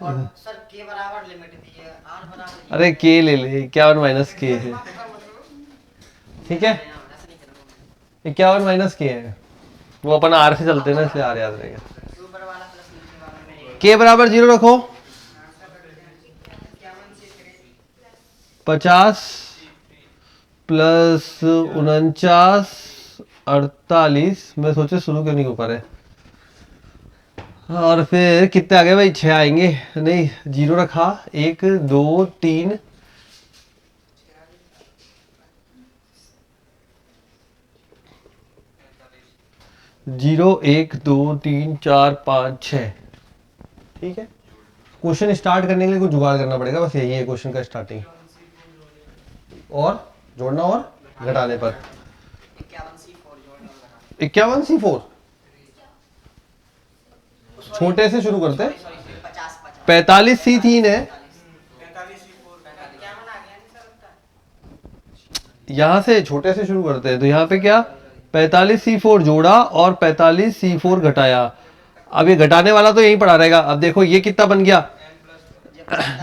और सर के बराबर लिमिट दी है, आर बराबर अरे के ले ले, 51 माइनस के है, ठीक है। ऐसा नहीं करना। 51 माइनस के है, वो अपन R से चलते हैं ना, इसलिए R याद रहेगा। ऊपर वाला प्लस नीचे वाला में के बराबर 0 रखो। 50 प्लस 49 48। मैं सोचे शुरू क्यों नहीं हो पा रहे। और फिर कितने आ गए भाई? 6 आएंगे। नहीं 0 रखा, 1 2 3 0 1 2 3 4 5 6। ठीक है, क्वेश्चन स्टार्ट करने के लिए कुछ जुगाड़ करना पड़ेगा, बस यही है क्वेश्चन का स्टार्टिंग। और जोड़ना और घटाने पर 51 C4 छोटे से शुरू करते हैं। 45 C3 है, यहां से छोटे से शुरू करते हैं। तो यहाँ पे क्या 45 C4 जोड़ा और 45 C4 घटाया। अब ये घटाने वाला तो यहीं पड़ा रहेगा। अब देखो ये कितना बन गया,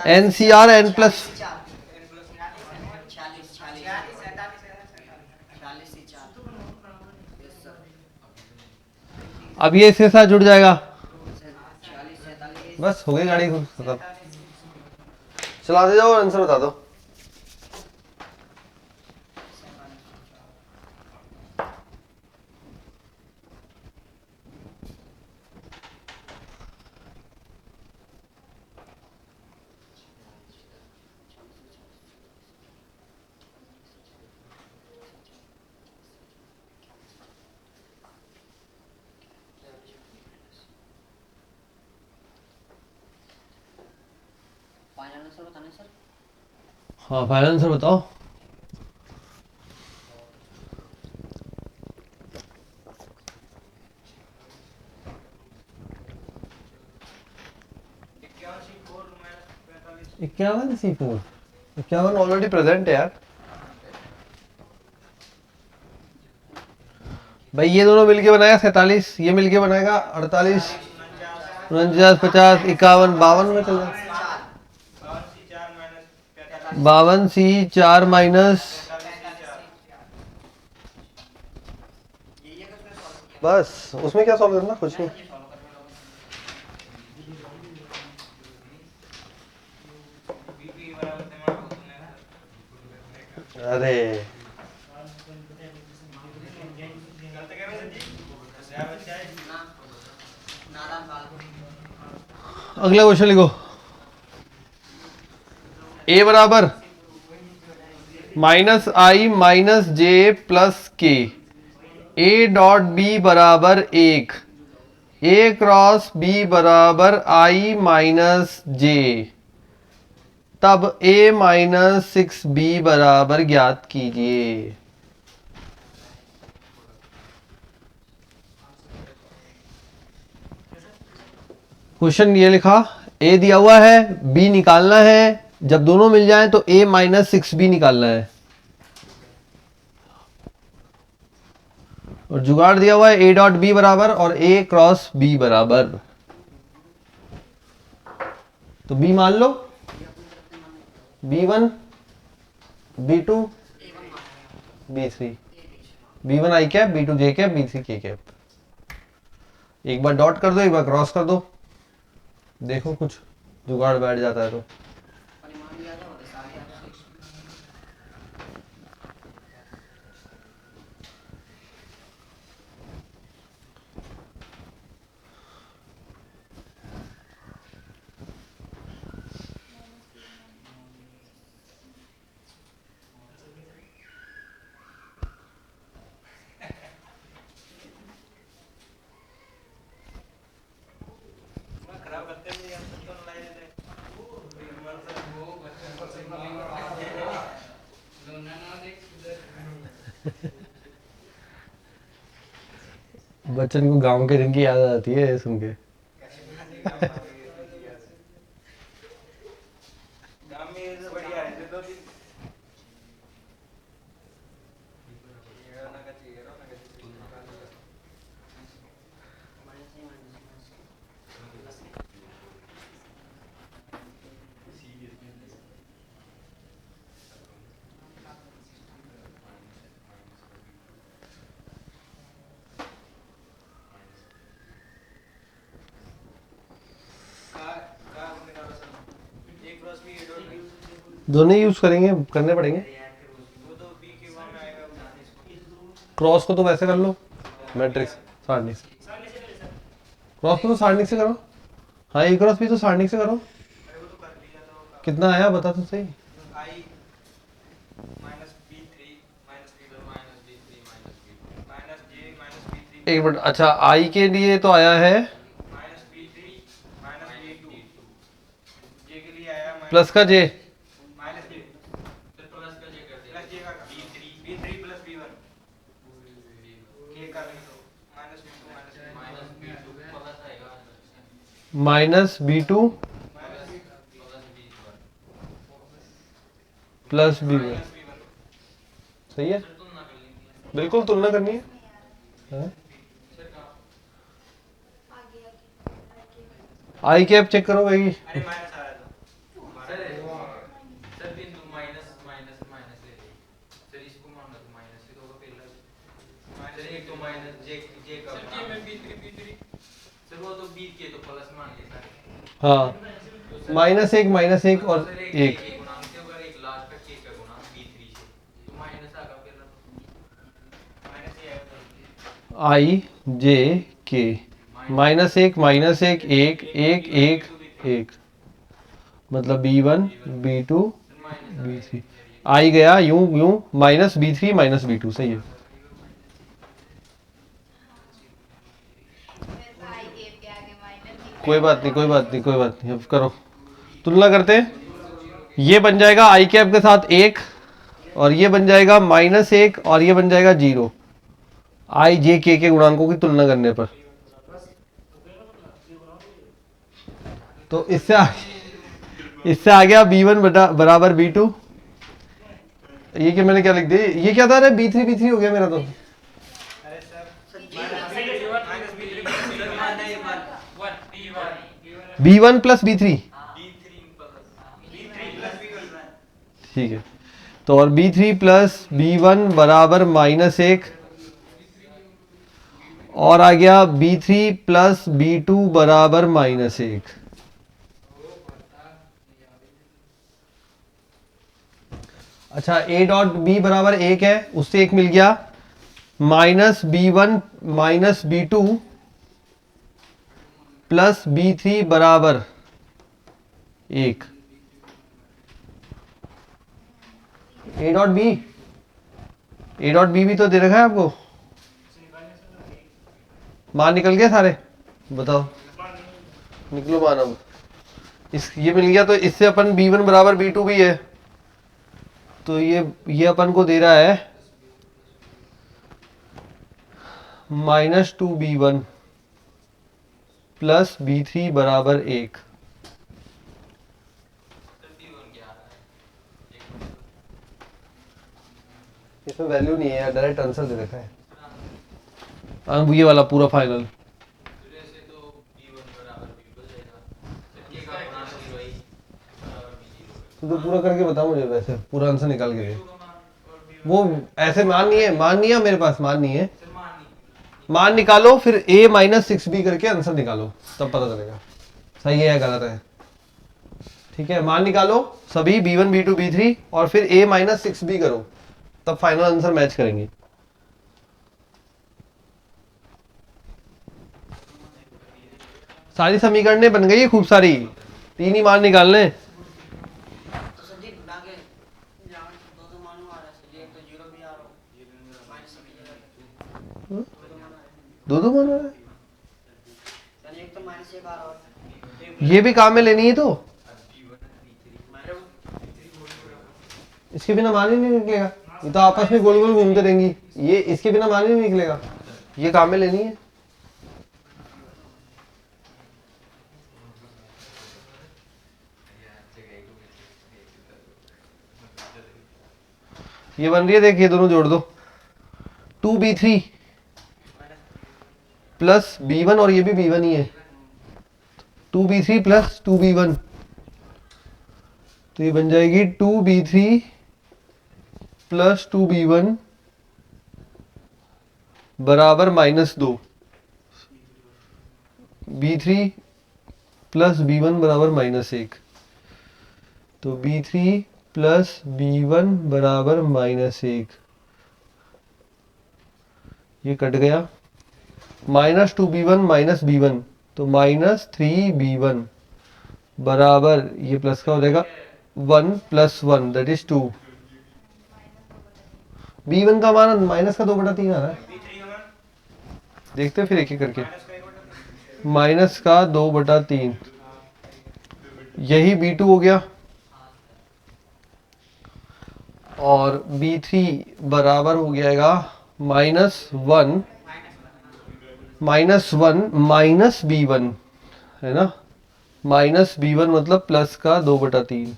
NCR N प्लस। अब ये इसके साथ जुड़ जाएगा, बस हो गई गाड़ी खत्म। चलाते जाओ और आंसर बता दो। फाइनल आंसर बताना सर। हाँ फाइनल आंसर बताओ। इक्यावन C4, 51 ऑलरेडी प्रेजेंट है यार भाई। ये दोनों मिलके बनाया 47, ये मिलके बनाएगा 48 49 50 51 52 में चल रहा है। 52 C4 माइनस बस उसमें क्या सॉल्व करना, कुछ नहीं। अरे नादान बाल। अगला क्वेश्चन लिखो। ए बराबर -i-j+k, ए डॉट बी बराबर 1, ए क्रॉस बी बराबर i-j, तब a-6b बराबर ज्ञात कीजिए। क्वेश्चन ये लिखा, ए दिया हुआ है, बी निकालना है, जब दोनों मिल जाएं तो a-6b निकालना है। और जुगाड़ दिया हुआ है ए डॉट बी बराबर और ए क्रॉस बी बराबर। तो बी मान लो, b1 b2 b3, b1 i cap, b2 j cap, b3 k cap. एक बार डॉट कर दो, एक बार क्रॉस कर दो, देखो कुछ जुगाड़ बैठ जाता है तो। परिमाण याद होते सारे याद होते। बच्चन को गांव के दिन की याद आती है सुन के। दोनों यूज करेंगे, करने पड़ेंगे। क्रॉस को तो वैसे कर लो, मैट्रिक्स सारणी से। क्रॉस को तो सारणी से करो। हाँ, ए क्रॉस भी तो सारणी से करो। कितना आया बता तो सही। एक मिनट, अच्छा आई के लिए तो आया है प्लस का जे, -b2 प्लस b1। सही है, बिल्कुल तुलना करनी है। हाँ? आई कैप चेक करो भाई। हाँ, -1 और 1। आई जे के -1 -1 1 1 1 1, मतलब b1 b2 b3। आई गया यूं यूं, -b3 -b2। सही है। कोई बात नहीं, कोई बात नहीं, कोई बात नहीं। अब करो, तुलना करते हैं। ये बन जाएगा आई कैप के साथ 1, और ये बन जाएगा -1, और ये बन जाएगा 0। आई जे के गुणांकों की तुलना करने पर। तो इससे आ गया b1 बराबर b2। ये क्या मैंने क्या लिख दिया, ये क्या था रे, b3 हो गया मेरा तो। b1 प्लस b3, ठीक है। तो और b3 प्लस b1 बराबर -1, और आ गया B3 प्लस B2 बराबर -1। अच्छा, A डॉट B बराबर 1 है, उससे 1 मिल गया, -B1 minus B2 plus B3 बराबर 1। A डॉट बी भी तो दे रखा है आपको। मान निकल गए सारे, बताओ, निकलो मान। अब इस ये मिल गया, तो इससे अपन B1 बराबर B2 भी है, तो ये अपन को दे रहा है -2B1 प्लस B3 बराबर 1। इसमें वैल्यू नहीं है, डायरेक्ट आंसर दे रखा है। ये वाला पूरा फाइनल। तो पूरा करके बता मुझे, वैसे पूरा आंसर निकाल के दे। वो ऐसे मान नहीं है मेरे पास, मान नहीं है। मान निकालो, फिर A माइनस 6B करके आंसर निकालो, तब पता चलेगा सही है या गलत है। ठीक है, मान निकालो सभी B1 B2 B3 और फिर A माइनस 6B करो, तब फाइनल आंसर मैच करेंगे। सारी समीकरणें बन गई है खूब सारी, 3 ही मान निकालने। तो संदीप बना के यहाँ दो दो मानू आ रहा है, एक तो जीरो भी आ रहा हो, माइनस की जगह दो दो मान आ रहा है, यानी एक तो -1 आ रहा हो, ये भी काम में लेनी है तो इसके बिना मान ही नहीं निकलेगा। ये तो आपस में गोल गोल घूमते रहेंगी, ये इसके बिना मान ही नहीं निकलेगा, ये काम में लेनी है। ये बन रही है, देखिए दोनों जोड़ दो, 2B3 प्लस B1, और ये भी B1 ही है, 2B3 प्लस 2B1, तो ये बन जाएगी 2B3 प्लस 2B1 बराबर -2। B3 प्लस B1 बराबर -1, तो B3 प्लस B1 बराबर -1, ये कट गया, -2B1 माइनस B1, तो -3B1 बराबर, ये प्लस का हो जाएगा 1 + 1 दैट इज 2। B1 का मान माइनस का 2/3 आ रहा है, देखते हैं फिर एक एक करके। माइनस का 2/3, यही B2 हो गया, और B3 बराबर हो जाएगा -1 माइनस B1, है ना, -B1 मतलब प्लस का 2/3,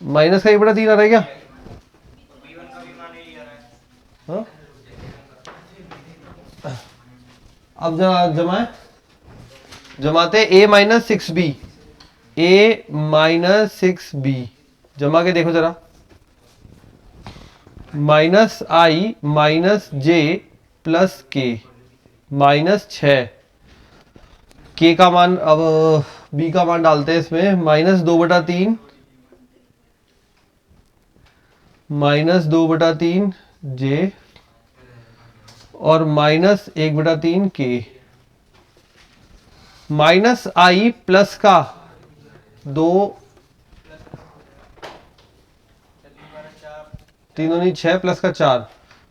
माइनस का 1/3 आ रहा है क्या? हाँ? अब जमाते A माइनस 6B जमा के देखो जरा, -I minus J plus K -6, K का मान, अब B का मान डालते हैं इसमें, -2/3 J और -1/3 K, -I प्लस का 2, 3 दूनी 6 प्लस का 4,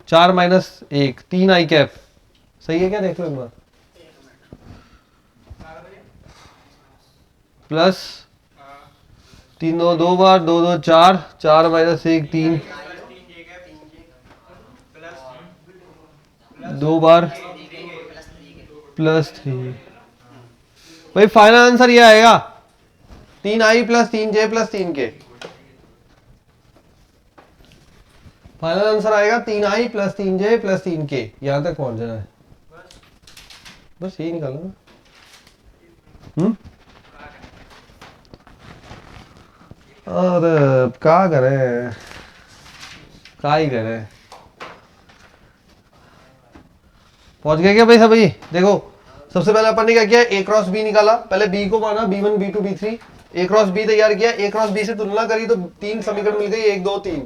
4 माइनस 1 3I कैप, सही है क्या? देख लो एक बार, प्लस 3 2 बार 2 2 4, 4 माइनस 1 3, 2 बार +3। भाई फाइनल आंसर ये आएगा 3I + 3J + 3K। Final answer आएगा 3I + 3J + 3K। यहां तक पहुंच जाना है, बस यही निकालना। अरे क्या करें, क्या ही करें, पहुंच गए क्या भाई सब? ये देखो सबसे पहले अपन ने क्या किया, ए क्रॉस बी निकाला, पहले बी को माना b1 b2 b3, ए क्रॉस बी तैयार किया, ए क्रॉस बी से तुलना करी तो 3 समीकरण मिल गए, 1 2 3,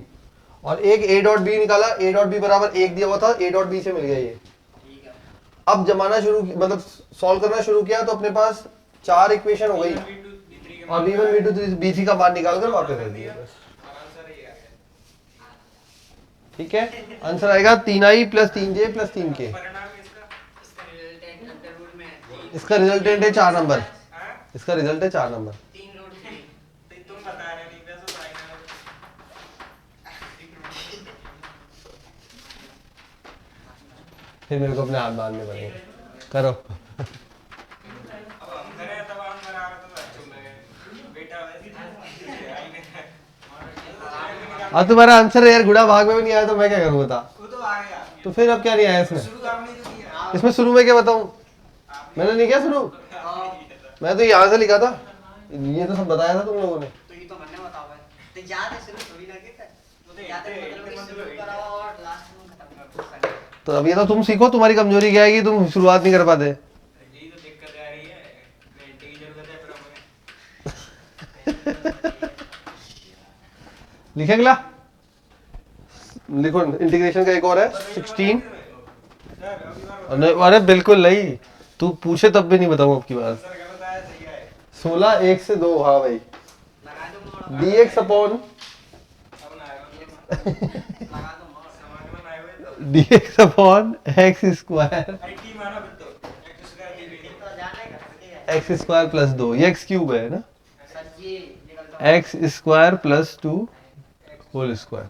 और एक ए डॉट बी निकाला, ए डॉट बी बराबर 1 दिया हुआ था, ए डॉट बी से मिल गया ये। ठीक है। अब जमाना शुरू मतलब सॉल्व करना शुरू किया तो अपने पास 4 इक्वेशन हो गई, और b1 b2 b3 का मान निकाल कर वापस रख दिया बस। ठीक है, आंसर आएगा 3i + 3j + 3k। इसका रिजल्टेंट है 4 नंबर, इसका रिजल्ट है 4 नंबर। 3 रोड फिर मेरे को अपने हाथ बांधने पड़ेंगे। करो। अब तुम्हारा आंसर है यार, गुड़ा भाग में भी नहीं आया तो मैं क्या करूँ बता? तो फिर अब क्या नहीं आया इसमें? इसमें शुरू में क्या बताऊं? मैंने नहीं किया शुरू, मैं तो यहाँ से लिखा था, ये तो सब बताया था तुम लोगों ने। तो ये तो मैंने बताया है, तो याद है शुरू थोड़ी ना किया तो याद है, मतलब कि शुरू करा और लास्ट में खत्म कर। तो अब ये तो तुम सीखो, तुम्हारी कमजोरी क्या है कि तुम शुरुआत नहीं कर पाते। यही तो दिक्कत आ रही है, घंटे की जरूरत है फिर हमें। लिखे अगला, लिखो इंटीग्रेशन का एक और है 16। अरे बिल्कुल नहीं, तू पूछे तब भी नहीं बताऊं अब की बार। 16 1 से 2, हाँ भाई, dx upon dx upon x square x square plus 2, ये x क्यूब है ना, x square plus 2 whole square,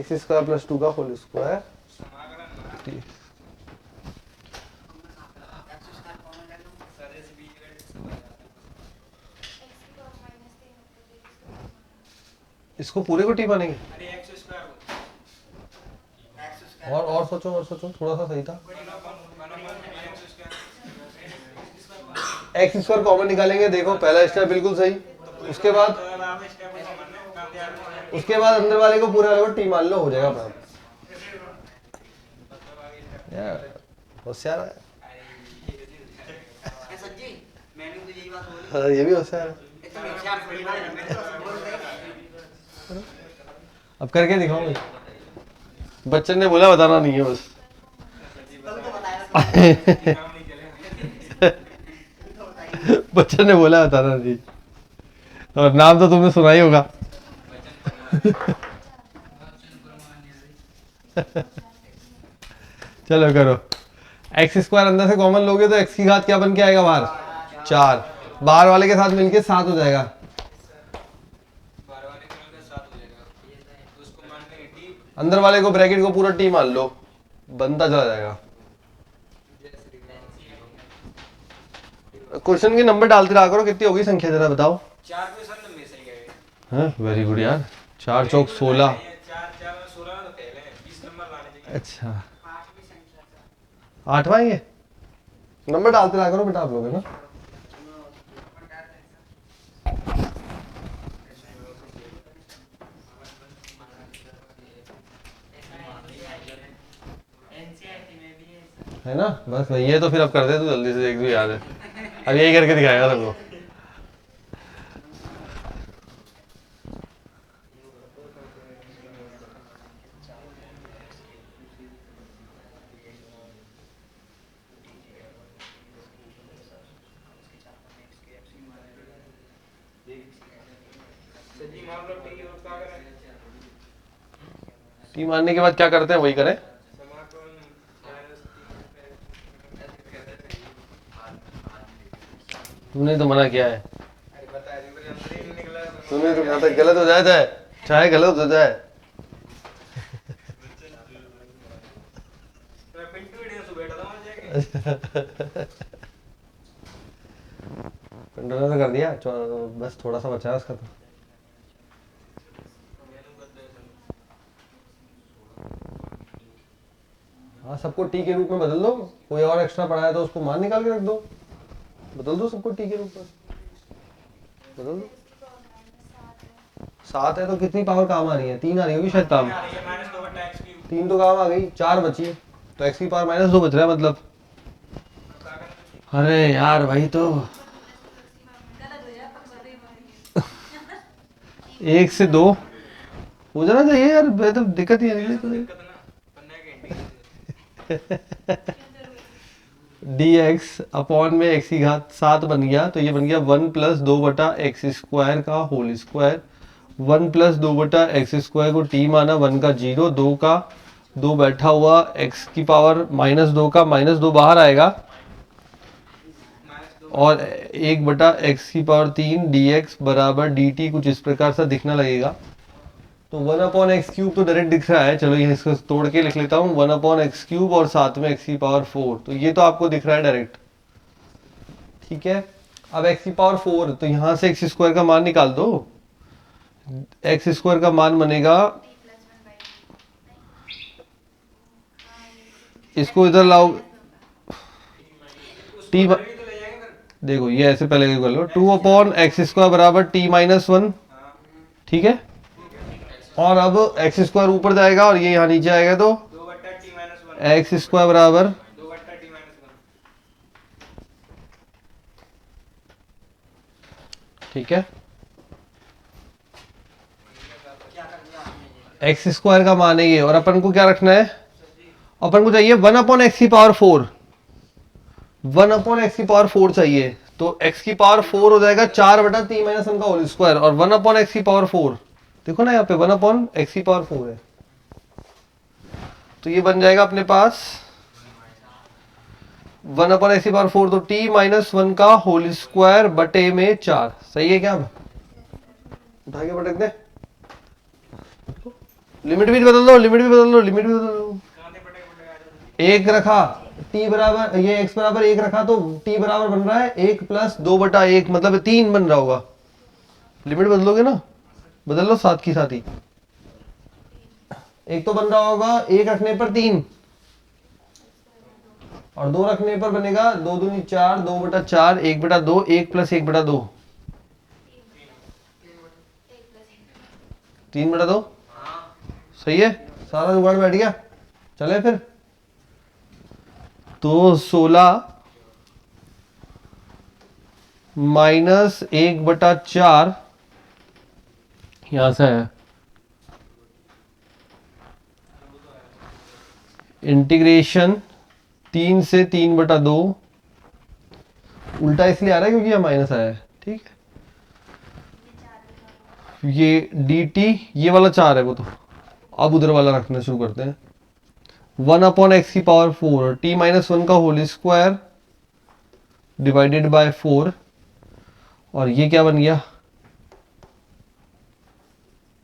x square plus 2 का होल स्क्वायर। इसको पूरे को टी मानेंगे? और सोचो, और सोचो, थोड़ा सा सही था। एक्स स्क्वायर कॉमन निकालेंगे, देखो पहला स्टेप बिल्कुल सही। उसके बाद अंदर वाले को पूरे वाले को टी मान लो, हो जाएगा अपना। यार होशियार है। सच्ची मैंने तो यही बात बोली। हाँ, ये भी होशियार है। इतना होशियार थोड़ी ना है, मैंने तो बोल रही। अब करके दिखाऊंगी। बच्चन ने बोला बताना नहीं है बस। तुमको बताया बच्चन ने बोला बताना नहीं, और नाम तो तुमने सुना ही होगा। चलो करो, एक्स स्क्वायर अंदर से कॉमन लोगे तो एक्स की घात क्या बन के आएगा बाहर? 4, बाहर वाले के साथ मिलके 7 हो जाएगा। अंदर वाले को ब्रैकेट को पूरा टी मान लो, बनता चला जाएगा। क्वेश्चन के नंबर डालते रहा करो, कितनी होगी संख्या जरा बताओ। 4 पे सर नंबर सही गए। हाँ वेरी गुड यार, 4 चौक 16। 4 16 तो पहले 20 नंबर लाने चाहिए। अच्छा 8वां ये नंबर डालते रहा करो बेटा आप लोग, है ना। है ना, बस वही है। तो फिर अब कर दे तू जल्दी से, एक भी याद है, अब यही करके दिखाएगा सबको। टी मारने के बाद क्या करते हैं वही करें। तूने तो मना किया है, तूने तो कहा था गलत हो जाए चाहे गलत हो जाए। कंट्रोल तो कर दिया, बस थोड़ा सा बचा है उसका। तो हाँ, सबको टी के रूप में बदल दो, कोई और एक्स्ट्रा पढ़ा है तो उसको मान निकाल के रख दो, बदल दो सबको टी के रूप में, बदल दो। 7 है तो कितनी पावर काम आ रही है? 3 आ रही होगी शायद काम। 3 तो काम आ गई, 4 बची। तो x की पावर माइनस 2 बच रहा है मतलब। अरे यार भाई तो 1 से 2 हो जाना चाहिए यार, मैं तो दिक्कत ही है दिक्कत ना पन्ने के इंटीग्रल डी एक्स अपॉन में एक्स की घात 7 बन गया, तो ये बन गया 1+2/x² का होल स्क्वायर। 1+2/x² को t माना, 1 का 0, 2 का 2 बैठा हुआ, x की पावर -2 का -2 बाहर आएगा, और 1/x की पावर 3 dx बराबर dt कुछ इस प्रकार से दिखना लगेगा। तो 1/x³ तो डायरेक्ट दिख रहा है, चलो ये इसको तोड़ के लिख लेता हूँ, 1/x³ और साथ में x की पावर 4, तो ये तो आपको दिख रहा है डायरेक्ट, ठीक है। अब x की पावर 4, तो यहाँ से x² का मान निकाल दो, x² का मान बनेगा, इसको इधर लाओ, t देखो ये ऐसे पहले कर लो, 2/x² बराबर t-1, ठीक है। और अब x² ऊपर जाएगा और ये यहाँ नीचे आएगा, तो 2/t-1 x² बराबर 2/t-1 ठीक है। क्या कर दिया आपने? x² का मान है ये, और अपन को क्या रखना है, अपन को चाहिए 1/x की पावर 4, 1/x की पावर 4 चाहिए, तो x की पावर 4 हो जाएगा 4/t-1 का होल स्क्वायर, और 1/x की पावर 4 देखो ना यहाँ पे 1/x की पावर 4 है, तो ये बन जाएगा अपने पास 1/x की पावर 4, तो t-1 का होल स्क्वायर बटे में 4, सही है क्या। अब उठा के पटक दे, लिमिट भी बदल दो, लिमिट भी बदल दो, लिमिट भी बदल दो, एक रखा t बराबर, ये x बराबर 1 रखा, तो t बराबर बन रहा है 1+2/1, मतलब 3 बन रहा होगा। लिमिट बदलोगे ना, बदल लो साथ की साथ ही, एक तो बन रहा होगा 1 रखने पर 3, और 2 रखने पर बनेगा 2 दूनी 4, 2/4, 1/2, 1+1/2, 3/2, सही है, सारा जुगाड़ बैठ गया, चले फिर। तो 16 माइनस 1/4 यहां से है, इंटीग्रेशन 3 से 3/2, उल्टा इसलिए आ रहा है क्योंकि यह माइनस आया है, ठीक है। ये dt, ये वाला 4 है वो, तो अब उधर वाला रखना शुरू करते हैं, 1/x की पावर 4, t-1 का होल स्क्वायर डिवाइडेड बाय 4, और ये क्या बन गया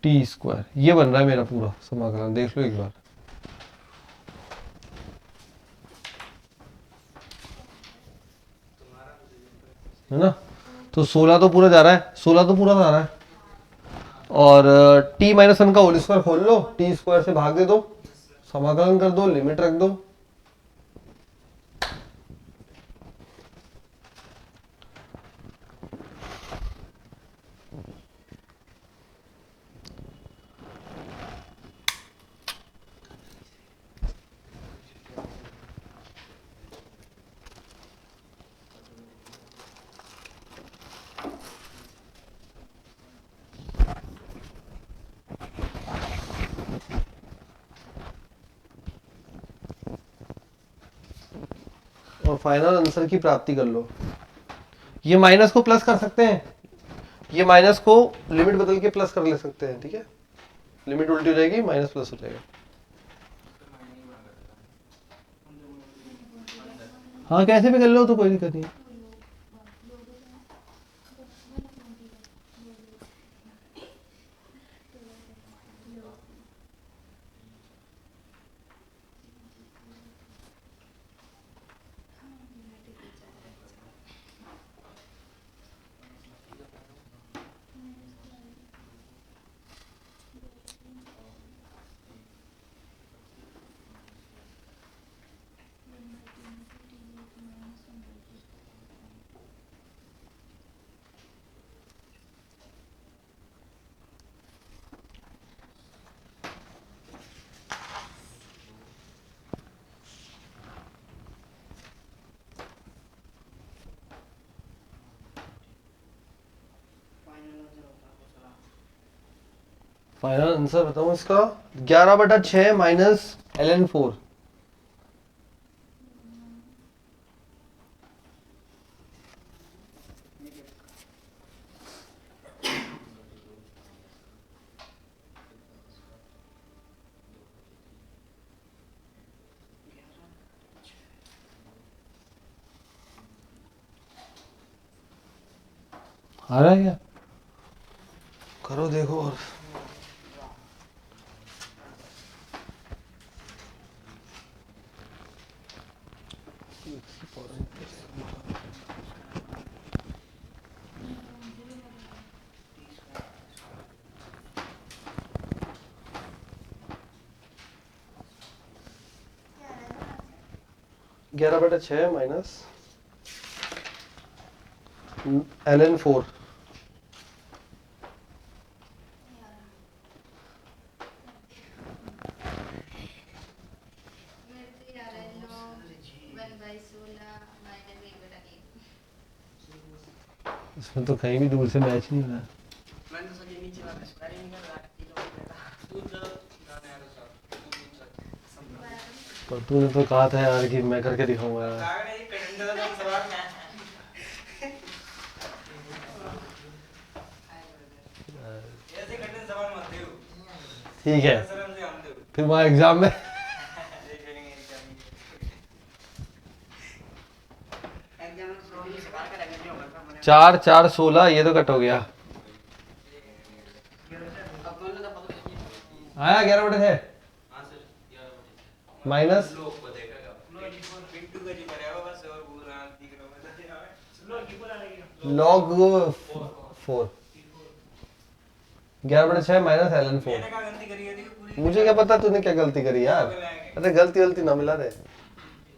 t², ये बन रहा है मेरा पूरा समाकलन, देख लो एक बार, है ना। तो 16 तो पूरा जा रहा है, 16 तो पूरा जा रहा है, और t-1 का होल स्क्वायर खोल लो, t² से भाग दे दो, समाकलन कर दो, लिमिट रख दो, और फाइनल आंसर की प्राप्ति कर लो। ये माइनस को प्लस कर सकते हैं, ये माइनस को लिमिट बदल के प्लस कर ले सकते हैं, ठीक है, लिमिट उल्टी हो जाएगी, माइनस प्लस हो जाएगा। हाँ कैसे भी कर लो, तो कोई दिक्कत नहीं। फाइनल आंसर बताऊं इसका 11/6 माइनस ln4। आ रहा है क्या? करो देखो और ग्यारह बटा 6 माइनस ln4। इसमें तो कहीं भी दूर से मैच नहीं हो रहा। मैंने तो सर नीचे वाला स्क्वायर ही नहीं कर रहा दूध जाने यार सर पर तूने तो कहा था यार कि मैं करके दिखाऊंगा यार। कागड़ ये कंडक्टर का सवाल है ऐसे कंडक्टर सवाल मत दो ठीक है सर हमसे हम दो फिर वहाँ एग्जाम में एग्जाम में तो ये सवाल करेंगे जो होगा मैंने 4 4 16 ये तो कट हो गया। अब बोलने का पता आया 11/6 हां सर माइनस लोग को देखेगा पिंटू का जी करेगा बस और बोल रहा दिख रहा है लोग की बोला नहीं log 4 11/6 माइनस ln4। मैंने क्या गलती करी है पूरी मुझे क्या पता तूने क्या गलती करी यार। अरे गलती ना मिला रे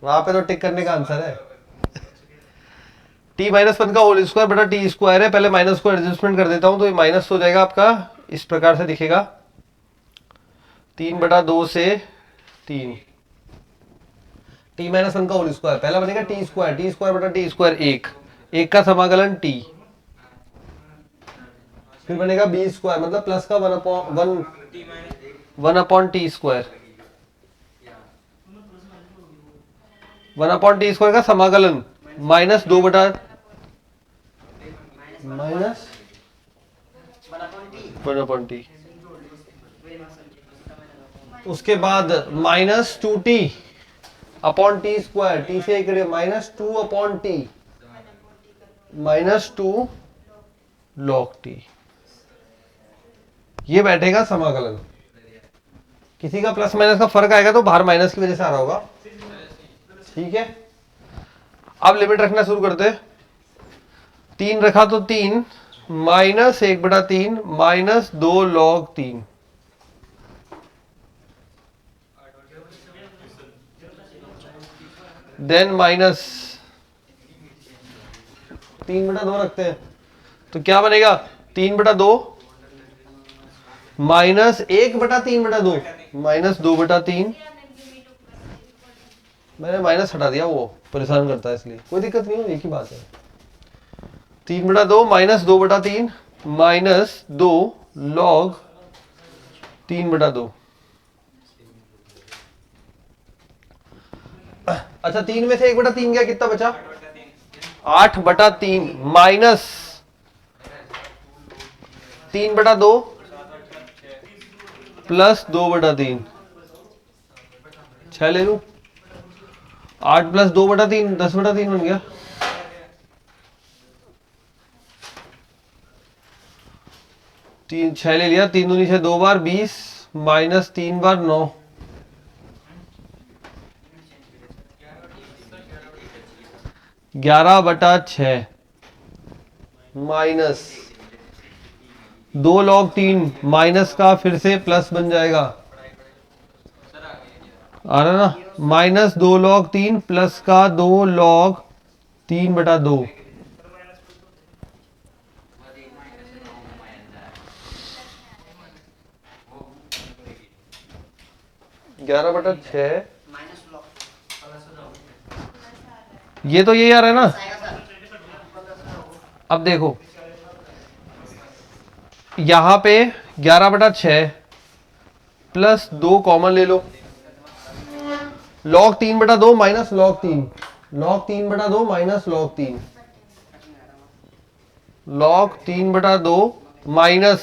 वहां पे तो टिक करने का आंसर है। t माइनस 1 का होल स्क्वायर बटा टी स्क्वायर है। पहले माइनस को एडजस्टमेंट कर देता हूं तो ये माइनस हो जाएगा आपका इस प्रकार से दिखेगा 3/2 से 3 t माइनस 1 का होल स्क्वायर पहला बनेगा टी स्क्वायर बटा टी स्क्वायर 1 का समाकलन t फिर बनेगा बी स्क्वायर मतलब प्लस का 1/t स्क्वायर 1/t स्क्वायर का समाकलन माइनस 2 बटा माइनस 1/t उसके बाद minus 2t upon T square T से एक minus 2/t minus 2 log t ये बैठेगा समाकलन। किसी का प्लस माइनस का फर्क आएगा तो बाहर माइनस की वजह से आ रहा होगा। ठीक है अब लिमिट रखना शुरू करते। 3 रखा तो 3 minus 1/3 minus 2 log 3 then minus 3/2 रखते हैं तो क्या बनेगा 3/2 माइनस 1/3/2 माइनस 2/3 मैंने माइनस हटा दिया वो परेशान करता है इसलिए कोई दिक्कत नहीं है एक ही बात है 3/2 माइनस 2/3 माइनस 2 log 3/2 अच्छा 3 में से 1/3 गया कितना बचा 8/3 माइनस 3/2 प्लस 2/3 6 ले लू 8 प्लस 2/3 10/3 बन गया। तीन 6 ले लिया 3 दूनी 6 2 बार 20 माइनस 3 बार 9 11/6 माइनस 2 log 3 माइनस का फिर से प्लस बन जाएगा आ रहा ना माइनस 2 log 3 प्लस का 2 log 3/2 11/6 माइनस लॉग ये तो यही आ रहा है ना। आएगा सर अब देखो यहाँ पे 11/6 प्लस 2 कॉमन ले लो, log 3/2 minus log 3, log 3/2 minus log 3, log 3/2 minus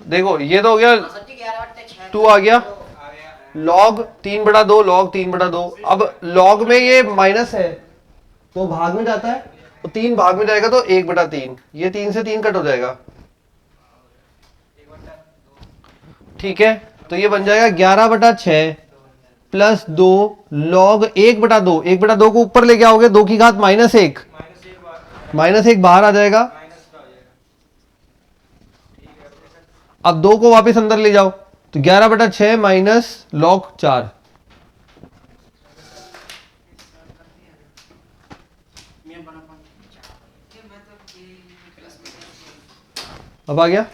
देखो ये तो हो गया, सर जी 11/6 2 आ गया, log 3/2 log 3/2। अब log में ये माइनस है तो भाग में जाता है, तो 3 भाग में जाएगा तो 1/3, ये 3 से 3 कट हो जाएगा, ठीक है। तो ये बन जाएगा 11/6 प्लस 2 log 1/2, 1/2 को ऊपर लेके आओगे 2 की घात -1, -1 बाहर आ जाएगा। अब 2 को वापस अंदर ले जाओ तो 11/6 माइनस log 4, अब आ गया।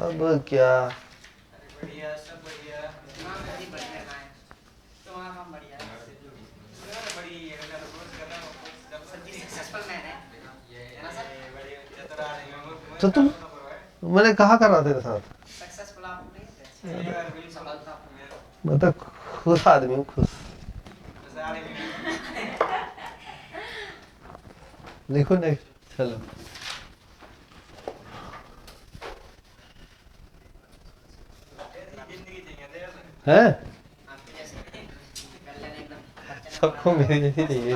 अब क्या बढ़िया सब बढ़िया तुम्हारा काम बढ़िया है बड़ी सर जी सक्सेसफुल मैन है ना सर तो तुम, मैंने कहा कर रहा तेरे साथ, सक्सेसफुल आप नहीं सफलता मैं तो खुश आदमी हूँ, खुश। देखो नेक्स्ट, चलो है, आपके जैसे कर लेना एकदम सबको मेरी जैसी चाहिए।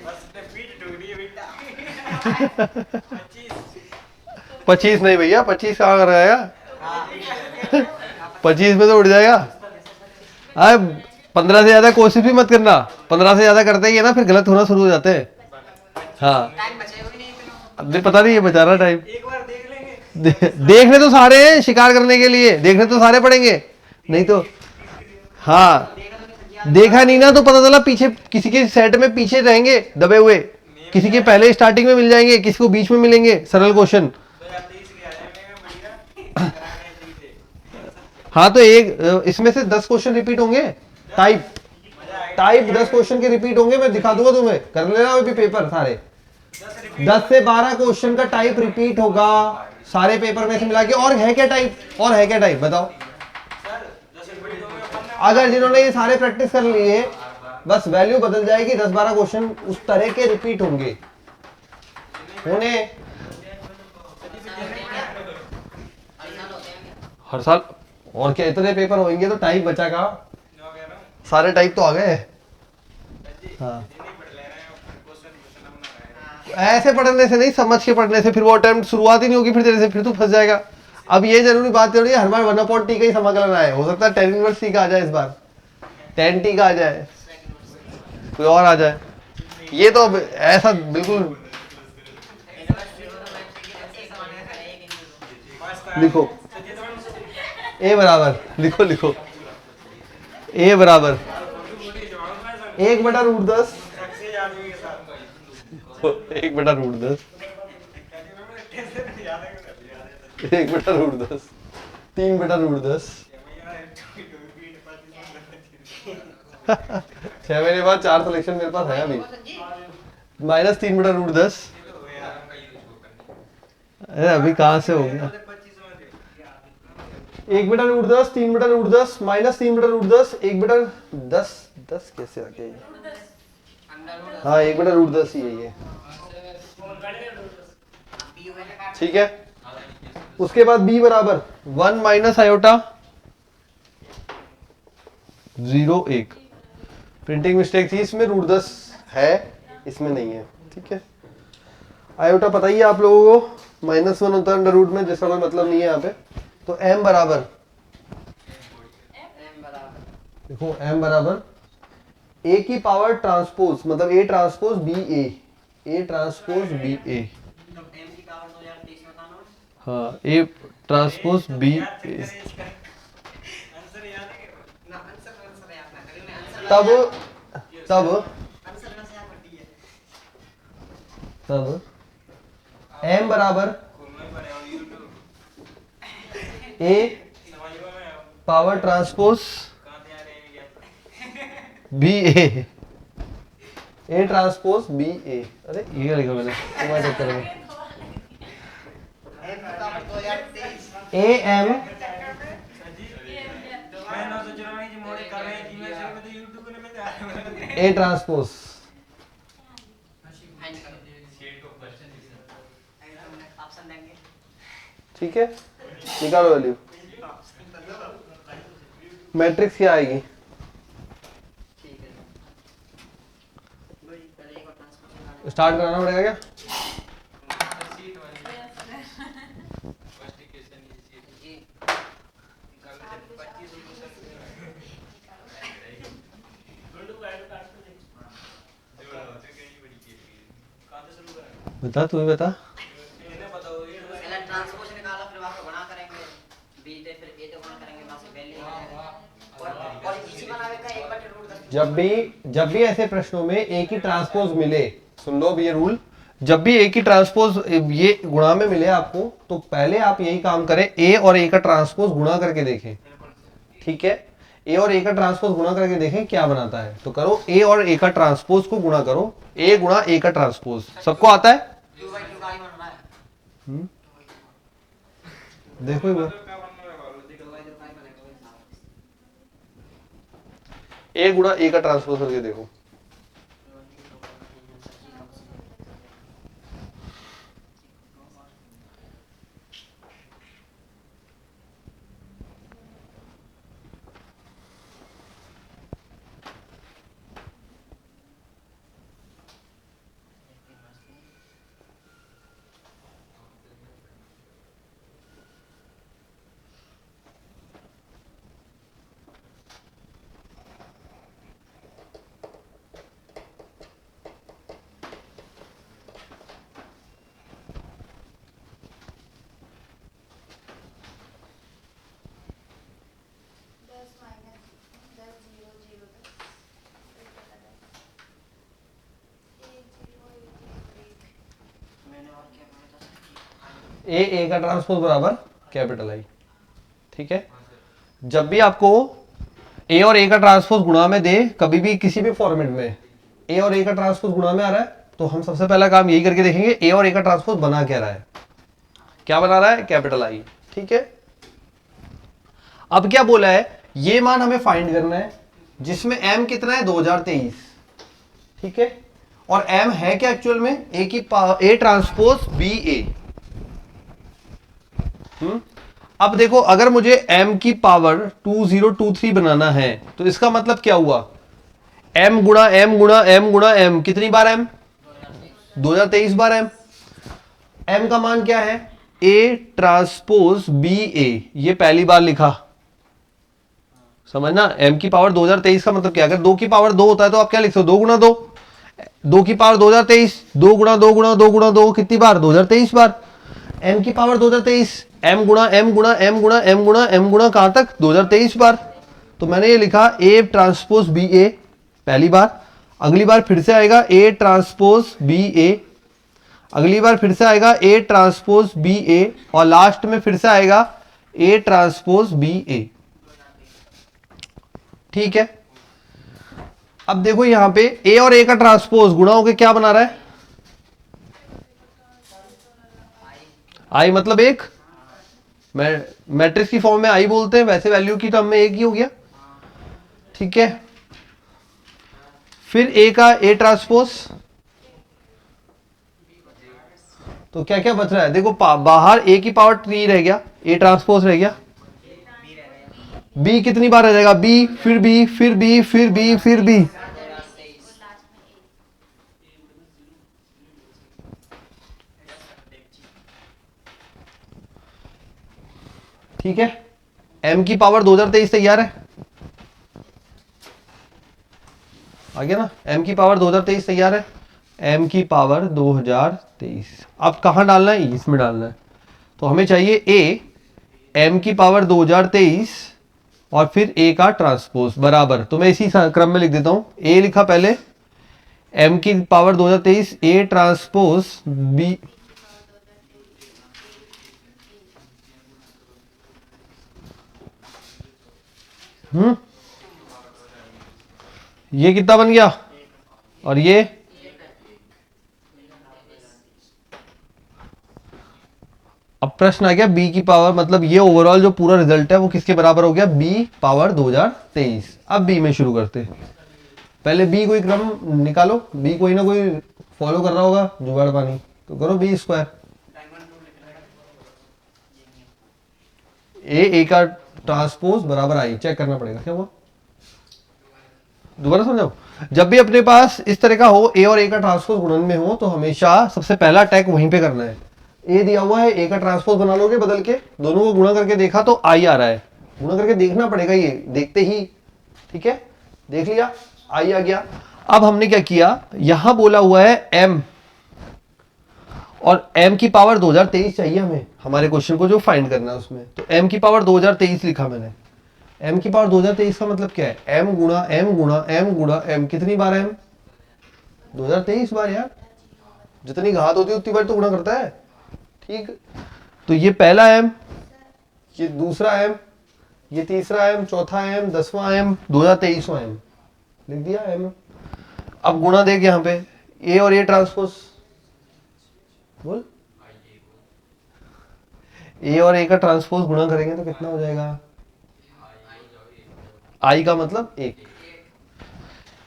बस पीठ टूट गई बेटा 25 नहीं भैया, 25 कहाँ कर रहेगा, 25 में तो उड़ जाएगा। अरे 15 से ज्यादा कोशिश भी मत करना, 15 से ज्यादा करते ही है ना फिर गलत होना शुरू हो जाते हैं। हाँ टाइम बचेगा भी नहीं इतना अब पता नहीं है बेचारा टाइम, एक बार देख लेंगे देखने तो सारे हैं शिकार करने के लिए, देखने तो सारे पड़ेंगे, नहीं तो हाँ देखा नहीं ना तो पता चला पीछे किसी के सेट में पीछे रहेंगे दबे हुए, किसी के पहले स्टार्टिंग में मिल जाएंगे, किसी को बीच में मिलेंगे सरल क्वेश्चन। 2023 के आ जाएंगे बढ़िया हाँ तो एक इसमें से 10 क्वेश्चन रिपीट होंगे, टाइप 10 क्वेश्चन के रिपीट होंगे, मैं दिखा दूंगा तुम्हें, कर लेना अभी पेपर सारे, 10 से 12 क्वेश्चन का टाइप रिपीट होगा सारे पेपर में से मिला के। और है क्या टाइप, और है क्या टाइप बताओ। अगर जिन्होंने ये सारे प्रैक्टिस कर लिए बस वैल्यू बदल जाएगी, 10-12 क्वेश्चन उस तरह के रिपीट होंगे उन्हें हर साल। और क्या इतने पेपर होंगे तो टाइप बचा का, सारे टाइप तो आ गए। हाँ ऐसे पढ़ने से नहीं, समझ के पढ़ने से, फिर वो अटेम्प्ट शुरुआत ही नहीं होगी फिर तेरे से, फिर तू फंस जाएगा। अब ये जरूरी बात जरूरी है हर बार 1/t का ही समाकलन आए, हो सकता है 10 इनवर्स t का आ जाए, इस बार 10t का आ जाए, कोई और आ जाए। ये तो अब ऐसा बिल्कुल लिखो a बराबर, लिखो लिखो a बराबर 1/√10, 1/√10, 1/√10, 3/√10, 6 महीने बाद 4 सिलेक्शन मेरे पास है अभी, -3/√10। अरे अभी कहाँ से हो गया, 1/√10, 3/√10, -3/√10, 1/10, 10 कैसे आ गया ये? हाँ 1/√10 ही है ये, ठीक है। उसके बाद b बराबर 1 माइनस आयोटा 0.1, प्रिंटिंग मिस्टेक थी इसमें, √10 है इसमें नहीं है, ठीक है। आयोटा पता ही है आप लोगों को, -1 होता है अंडर रूट में, जिसका कोई मतलब नहीं है यहाँ पे। तो m बराबर देखो m बराबर a की पावर ट्रांसपोज, मतलब a transpose b a, a transpose b a, हाँ a ट्रांसपोज b a। तब m बराबर A power transpose B A transpose B A. अरे ये क्या लिखा मैंने, तुम्हारे चक्कर में। A M A transpose option देंगे। ठीक है, निकालो वैल्यू। मैट्रिक्स क्या आएगी? ठीक है, पहले एक और ट्रांसपोर्ट स्टार्ट कराना पड़ेगा क्या? बता, तू ही बता। पहले ट्रांसपोर्ट निकाला, फिर वहां पे गुणा करेंगे, बी से फिर ए से गुणा करेंगे, वहां से वैल्यू और इसी बनावे का एक बटे रूट 10। जब भी ऐसे प्रश्नों में ए की ट्रांसपोज मिले, सुन लो अब ये रूल, जब भी ए की ट्रांसपोज ये गुणा में मिले आपको, तो पहले आप यही काम करें, ए और ए का ट्रांसपोज गुणा करके देखें। ठीक है, ए और ए का ट्रांसपोज गुणा करके देखें क्या बनाता है। तो करो, ए और ए का ट्रांसपोज को गुणा करो, ए गुणा ए का ट्रांसपोज। सबको आता है? 2/2 का ही बन रहा है। देखो एक बार, 2/2 का ही बनेगा वही हिसाब। ए गुणा ए का ट्रांसपोज करके देखो। मैंने और क्या बोला था? ए ए का ट्रांसपोज बराबर कैपिटल आई। ठीक है, जब भी आपको ए और ए का ट्रांसपोज गुणा में दे, कभी भी किसी भी फॉर्मेट में ए और ए का ट्रांसपोज गुणा में आ रहा है, तो हम सबसे पहला काम यही करके देखेंगे, ए और ए का ट्रांसपोज बना क्या रहा है। क्या बना रहा है? Capital I. ठीक है, अब क्या बोला है, ये मान हमें फाइंड करना है जिसमें m कितना है? 2023। ठीक है, और m है क्या एक्चुअल में? ए की ए ट्रांसपोज बी ए। अब देखो, अगर मुझे m की पावर 2023 बनाना है, तो इसका मतलब क्या हुआ? m गुणा m गुणा m गुणा m, कितनी बार m? 2023 बार m। m का मान क्या है? a ट्रांसपोज बी ए, ये पहली बार लिखा, समझना। m की पावर 2023 का मतलब क्या? अगर 2 की पावर 2 होता है तो आप क्या लिखते हो? 2 गुणा 2, 2 की पावर 2023, 2 गुणा 2 गुणा 2 गुणा 2, कितनी बार? 2023 बार। m की पावर 2023, m गुणा m गुणा m गुणा m गुणा m गुणा कहां तक? 2023 बार। तो मैंने ये लिखा a ट्रांसपोज बी ए पहली बार, अगली बार फिर से आएगा a ट्रांसपोज बी ए, अगली बार फिर से आएगा a ट्रांसपोज बी ए, और लास्ट में फिर से आएगा a ट्रांसपोज बी ए। ठीक है, अब देखो यहां पे a और a का ट्रांसपोज गुणा होकर क्या बना रहा है? आई मतलब एक, मैट्रिक्स की फॉर्म में आई बोलते हैं, वैसे वैल्यू की टर्म में एक ही हो गया। ठीक है, फिर a का a ट्रांसपोज, तो क्या क्या बच रहा है? देखो बाहर a की पावर 3 रह गया, a ट्रांसपोज रह गया, b कितनी बार रह जाएगा? b, फिर b, फिर b, फिर b, फिर b। ठीक है, m की पावर 2023 तैयार है, आ गया ना? m की पावर 2023 तैयार है, m की पावर 2023। अब कहां डालना है? इसमें डालना है। तो हमें चाहिए a, m की पावर 2023 और फिर a का ट्रांसपोज बराबर, तो मैं इसी क्रम में लिख देता हूं। a लिखा पहले, m की पावर 2023 a ट्रांसपोज b, ये कितना बन गया और ये अब प्रश्न आ गया b की पावर, मतलब ये ओवरऑल जो पूरा रिजल्ट है वो किसके बराबर हो गया, b पावर 2023। अब b में शुरू करते हैं। पहले b कोई क्रम निकालो, b कोई ना कोई फॉलो कर रहा होगा जुगाड़ पानी, तो करो b स्क्वायर। ए का ट्रांसपोज बराबर आई, चेक करना पड़ेगा क्या हुआ, दोबारा समझाओ। जब भी अपने पास इस तरह का हो, ए और ए का ट्रांसपोज गुणन में हो, तो हमेशा सबसे पहला अटैक वहीं पे करना है। ए दिया हुआ है, ए का ट्रांसपोज बना लोगे बदल के, दोनों को गुणा करके देखा तो आई आ रहा है, गुणा करके देखना पड़ेगा ये देखते ही, ठीक है, देख लिया आई आ गया। अब हमने क्या किया, यहां बोला हुआ है m, और m की पावर 2023 चाहिए हमें, हमारे क्वेश्चन को जो फाइंड करना है उसमें, तो m की पावर 2023 लिखा मैंने। m की पावर 2023 का मतलब क्या है, m गुणा m गुणा m गुणा m, कितनी बार m, 2023 बार यार, जितनी घात होती है उतनी बार तो गुणा करता है, ठीक। तो ये पहला m, ये दूसरा m, ये तीसरा m, चौथा m, 10वां m, 2023वां m, लिख दिया m। अब गुणा देख यहां पे a और a ट्रांसपोज, बोल a और a का ट्रांसपोज गुणा करेंगे तो कितना हो जाएगा, i का मतलब 1,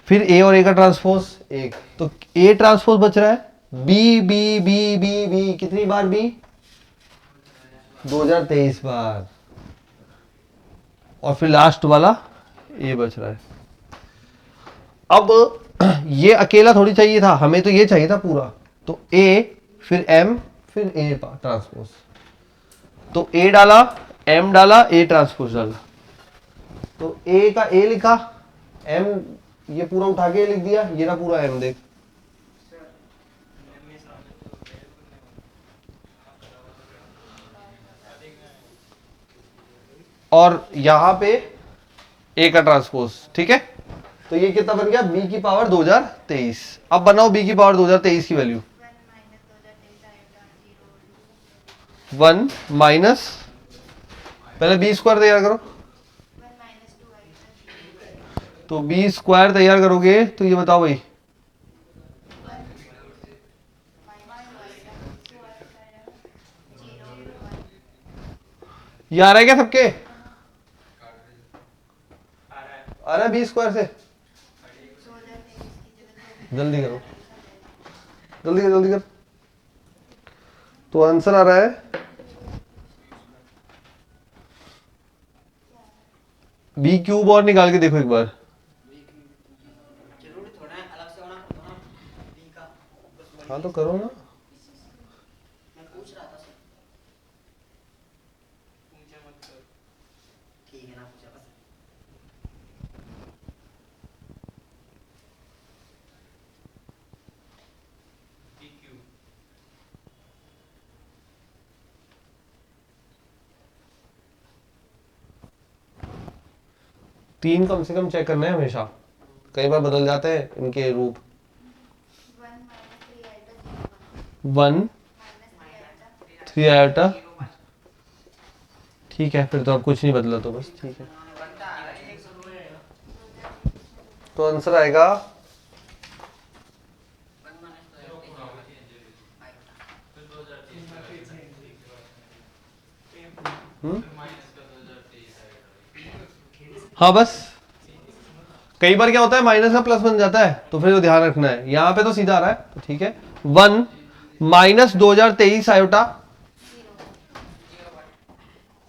फिर a और a का ट्रांसपोज 1, तो a ट्रांसपोज बच रहा है b b b b b, कितनी बार b, 2023 बार, और फिर लास्ट वाला a बच रहा है। अब ये अकेला थोड़ी चाहिए था, हमें तो ये चाहिए था पूरा, तो a फिर m फिर a ट्रांसपोज, तो a डाला m डाला a ट्रांसपोज डाला, तो a का a लिखा, m ये पूरा उठा के लिख दिया, ये ना पूरा m देख, और यहां पे a का ट्रांसपोज, ठीक है। तो ये कितना बन गया, b की पावर 2023। अब बनाओ b की पावर 2023 की वैल्यू, 1 माइनस, पहले b स्क्वायर तैयार करो, तो b स्क्वायर तैयार करोगे तो ये बताओ भाई, ये आ रहा है क्या सबके, आ रहा है b स्क्वायर से, जल्दी करो, जल्दी कर जल्दी कर, तो आंसर आ रहा है b क्यूब, और निकाल के देखो एक बार, जरूरी थोड़ा है अलग से होना, बी का, हाँ तो करो ना, मैं पूछ रहा था सर, ठीक है ना पूछा बस। तीन कम से कम चेक करना है हमेशा, कई बार बदल जाते हैं इनके रूप, 1 3 आयोटा, ठीक है, फिर तो अब कुछ नहीं बदला तो बस ठीक है, तो आंसर आएगा हाँ बस, कई बार क्या होता है माइनस का प्लस बन जाता है, तो फिर ध्यान रखना है, यहां पे तो सीधा आ रहा है, तो ठीक है, 1 माइनस 2023 आयोटा,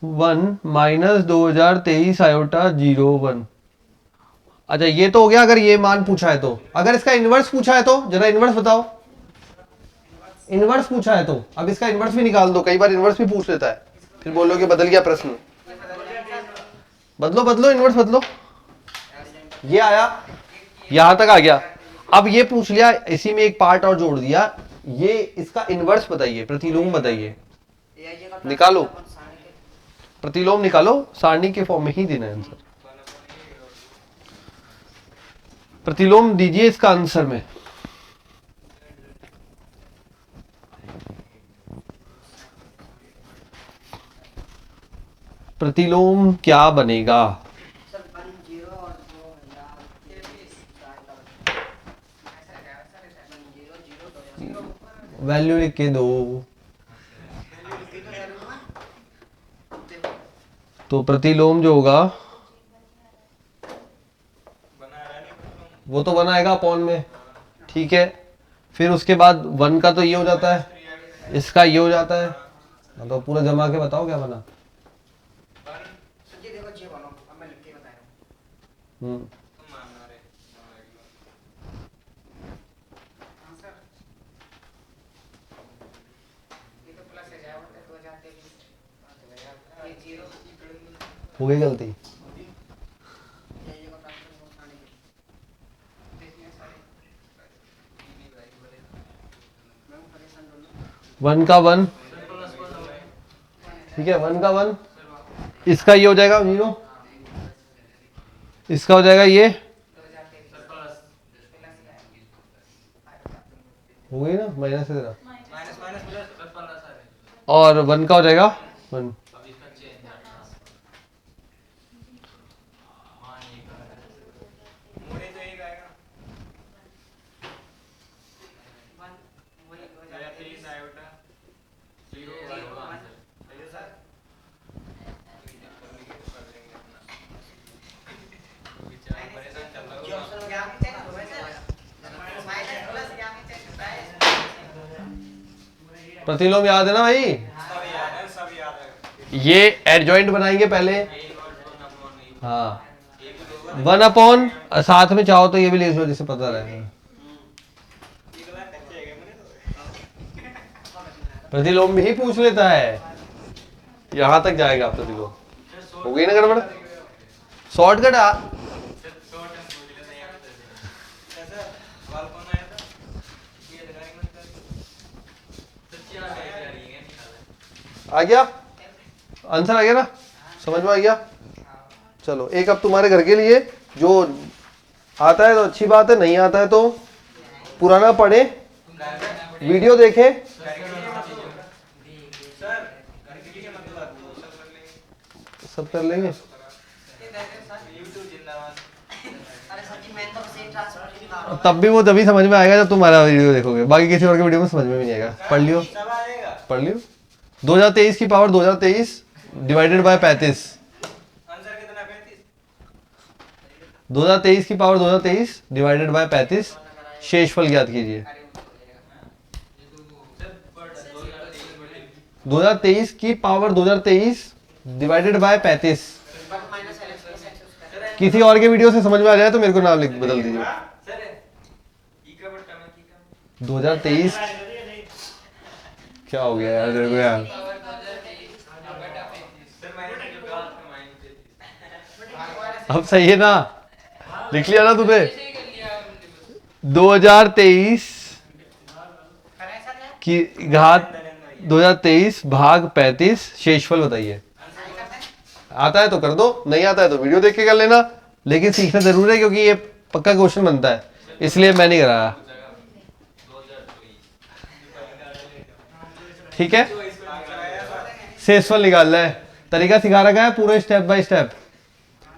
1 माइनस 2023 आयोटा 0 1। अच्छा ये तो हो गया अगर ये मान पूछा है तो, अगर इसका इनवर्स पूछा है तो जरा इनवर्स बताओ, इनवर्स पूछा है तो अब इसका इनवर्स भी निकाल दो, कई बार इनवर्स भी पूछ लेता है, फिर बोलोगे बदल गया प्रश्न, बदलो बदलो इनवर्स बदलो, ये आया यहां तक आ गया, अब ये पूछ लिया, इसी में एक पार्ट और जोड़ दिया, ये इसका इनवर्स बताइए, प्रतिलोम बताइए, निकालो प्रतिलोम निकालो, सारणी के फॉर्म में ही देना है आंसर, प्रतिलोम दीजिए इसका आंसर में, प्रतिलोम क्या बनेगा, सर 1 वैल्यू लिख के दो। तो प्रतिलोम जो होगा वो तो बनाएगा अपॉन में, ठीक है। फिर उसके बाद 1 का तो ये हो जाता है, इसका ये हो जाता है, तो पूरा जमा के बताओ क्या बना। सर जी देखो जी बोलो, अब मैं लिख के बता रहा हूँ। हाँ सर, ये तो प्लस है जाएगा तो 2023 ये 0 हो गई गलती। ये को प्राप्त करने के देखिए सारे मैं परेशान दोनों 1 का 1, ठीक है, 1 का 1, इसका ये हो जाएगा 0, इसका हो जाएगा ये, हो गई ना, माइनस से तेरा, और 1 का हो जाएगा 1। प्रतिलोम याद है ना भाई? ये एडजॉइंट बनाएंगे पहले, हाँ 1 अपॉन, साथ में चाहो तो ये भी लिख लो जिससे पता रहेगा। प्रतिलोम भी ही पूछ लेता है, यहां तक जाएगा प्रतिलोम। हो गई ना गड़बड़? शॉर्टकट आ गया, आंसर आ गया ना, समझ में आ गया। चलो एक अब तुम्हारे घर के लिए, जो आता है तो अच्छी बात है, नहीं आता है तो पुराना पढ़े, वीडियो देखे, सब कर लेंगे। तब भी वो तभी समझ में आएगा जब तुम्हारा वीडियो देखोगे, बाकी किसी और के वीडियो में समझ में भी नहीं आएगा। पढ़ लियो, पढ़ लियो। 2023 की पावर 2023 डिवाइडेड बाय 35। 2023 की पावर 2023 डिवाइडेड बाय 35, शेषफल ज्ञात कीजिए। 2023 की पावर 2023 डिवाइडेड बाय 35। किसी और के वीडियो से समझ में आ जाए तो मेरे को नाम लिख बदल दीजिए। 2023 क्या हो गया यार तेरे को यार? अब सही है ना, लिख लिया ना तूने? 2023 की घात 2023 भाग 35, शेषफल बताइए। आता है तो कर दो, नहीं आता है तो वीडियो देख के कर लेना, लेकिन सीखना जरूर है क्योंकि ये पक्का क्वेश्चन बनता है, इसलिए मैं नहीं कराया। ठीक है, शेषफल निकालना है, तरीका सिखा रखा है पूरा स्टेप बाय स्टेप।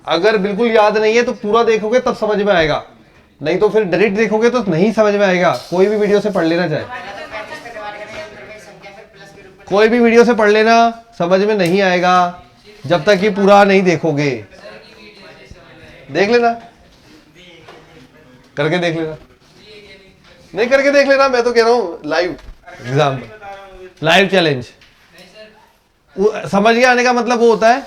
अगर बिल्कुल याद नहीं है तो पूरा देखोगे तब समझ में आएगा, नहीं तो फिर डायरेक्ट देखोगे तो नहीं समझ में आएगा। कोई भी वीडियो से पढ़ लेना, चाहे कोई भी वीडियो से पढ़ लेना, समझ में नहीं आएगा जब तक ये पूरा नहीं देखोगे। देख लेना, करके देख लेना, नहीं करके देख लेना, मैं तो कह रहा हूँ लाइव एग्जाम, लाइव चैलेंज। समझ के आने का मतलब वो होता है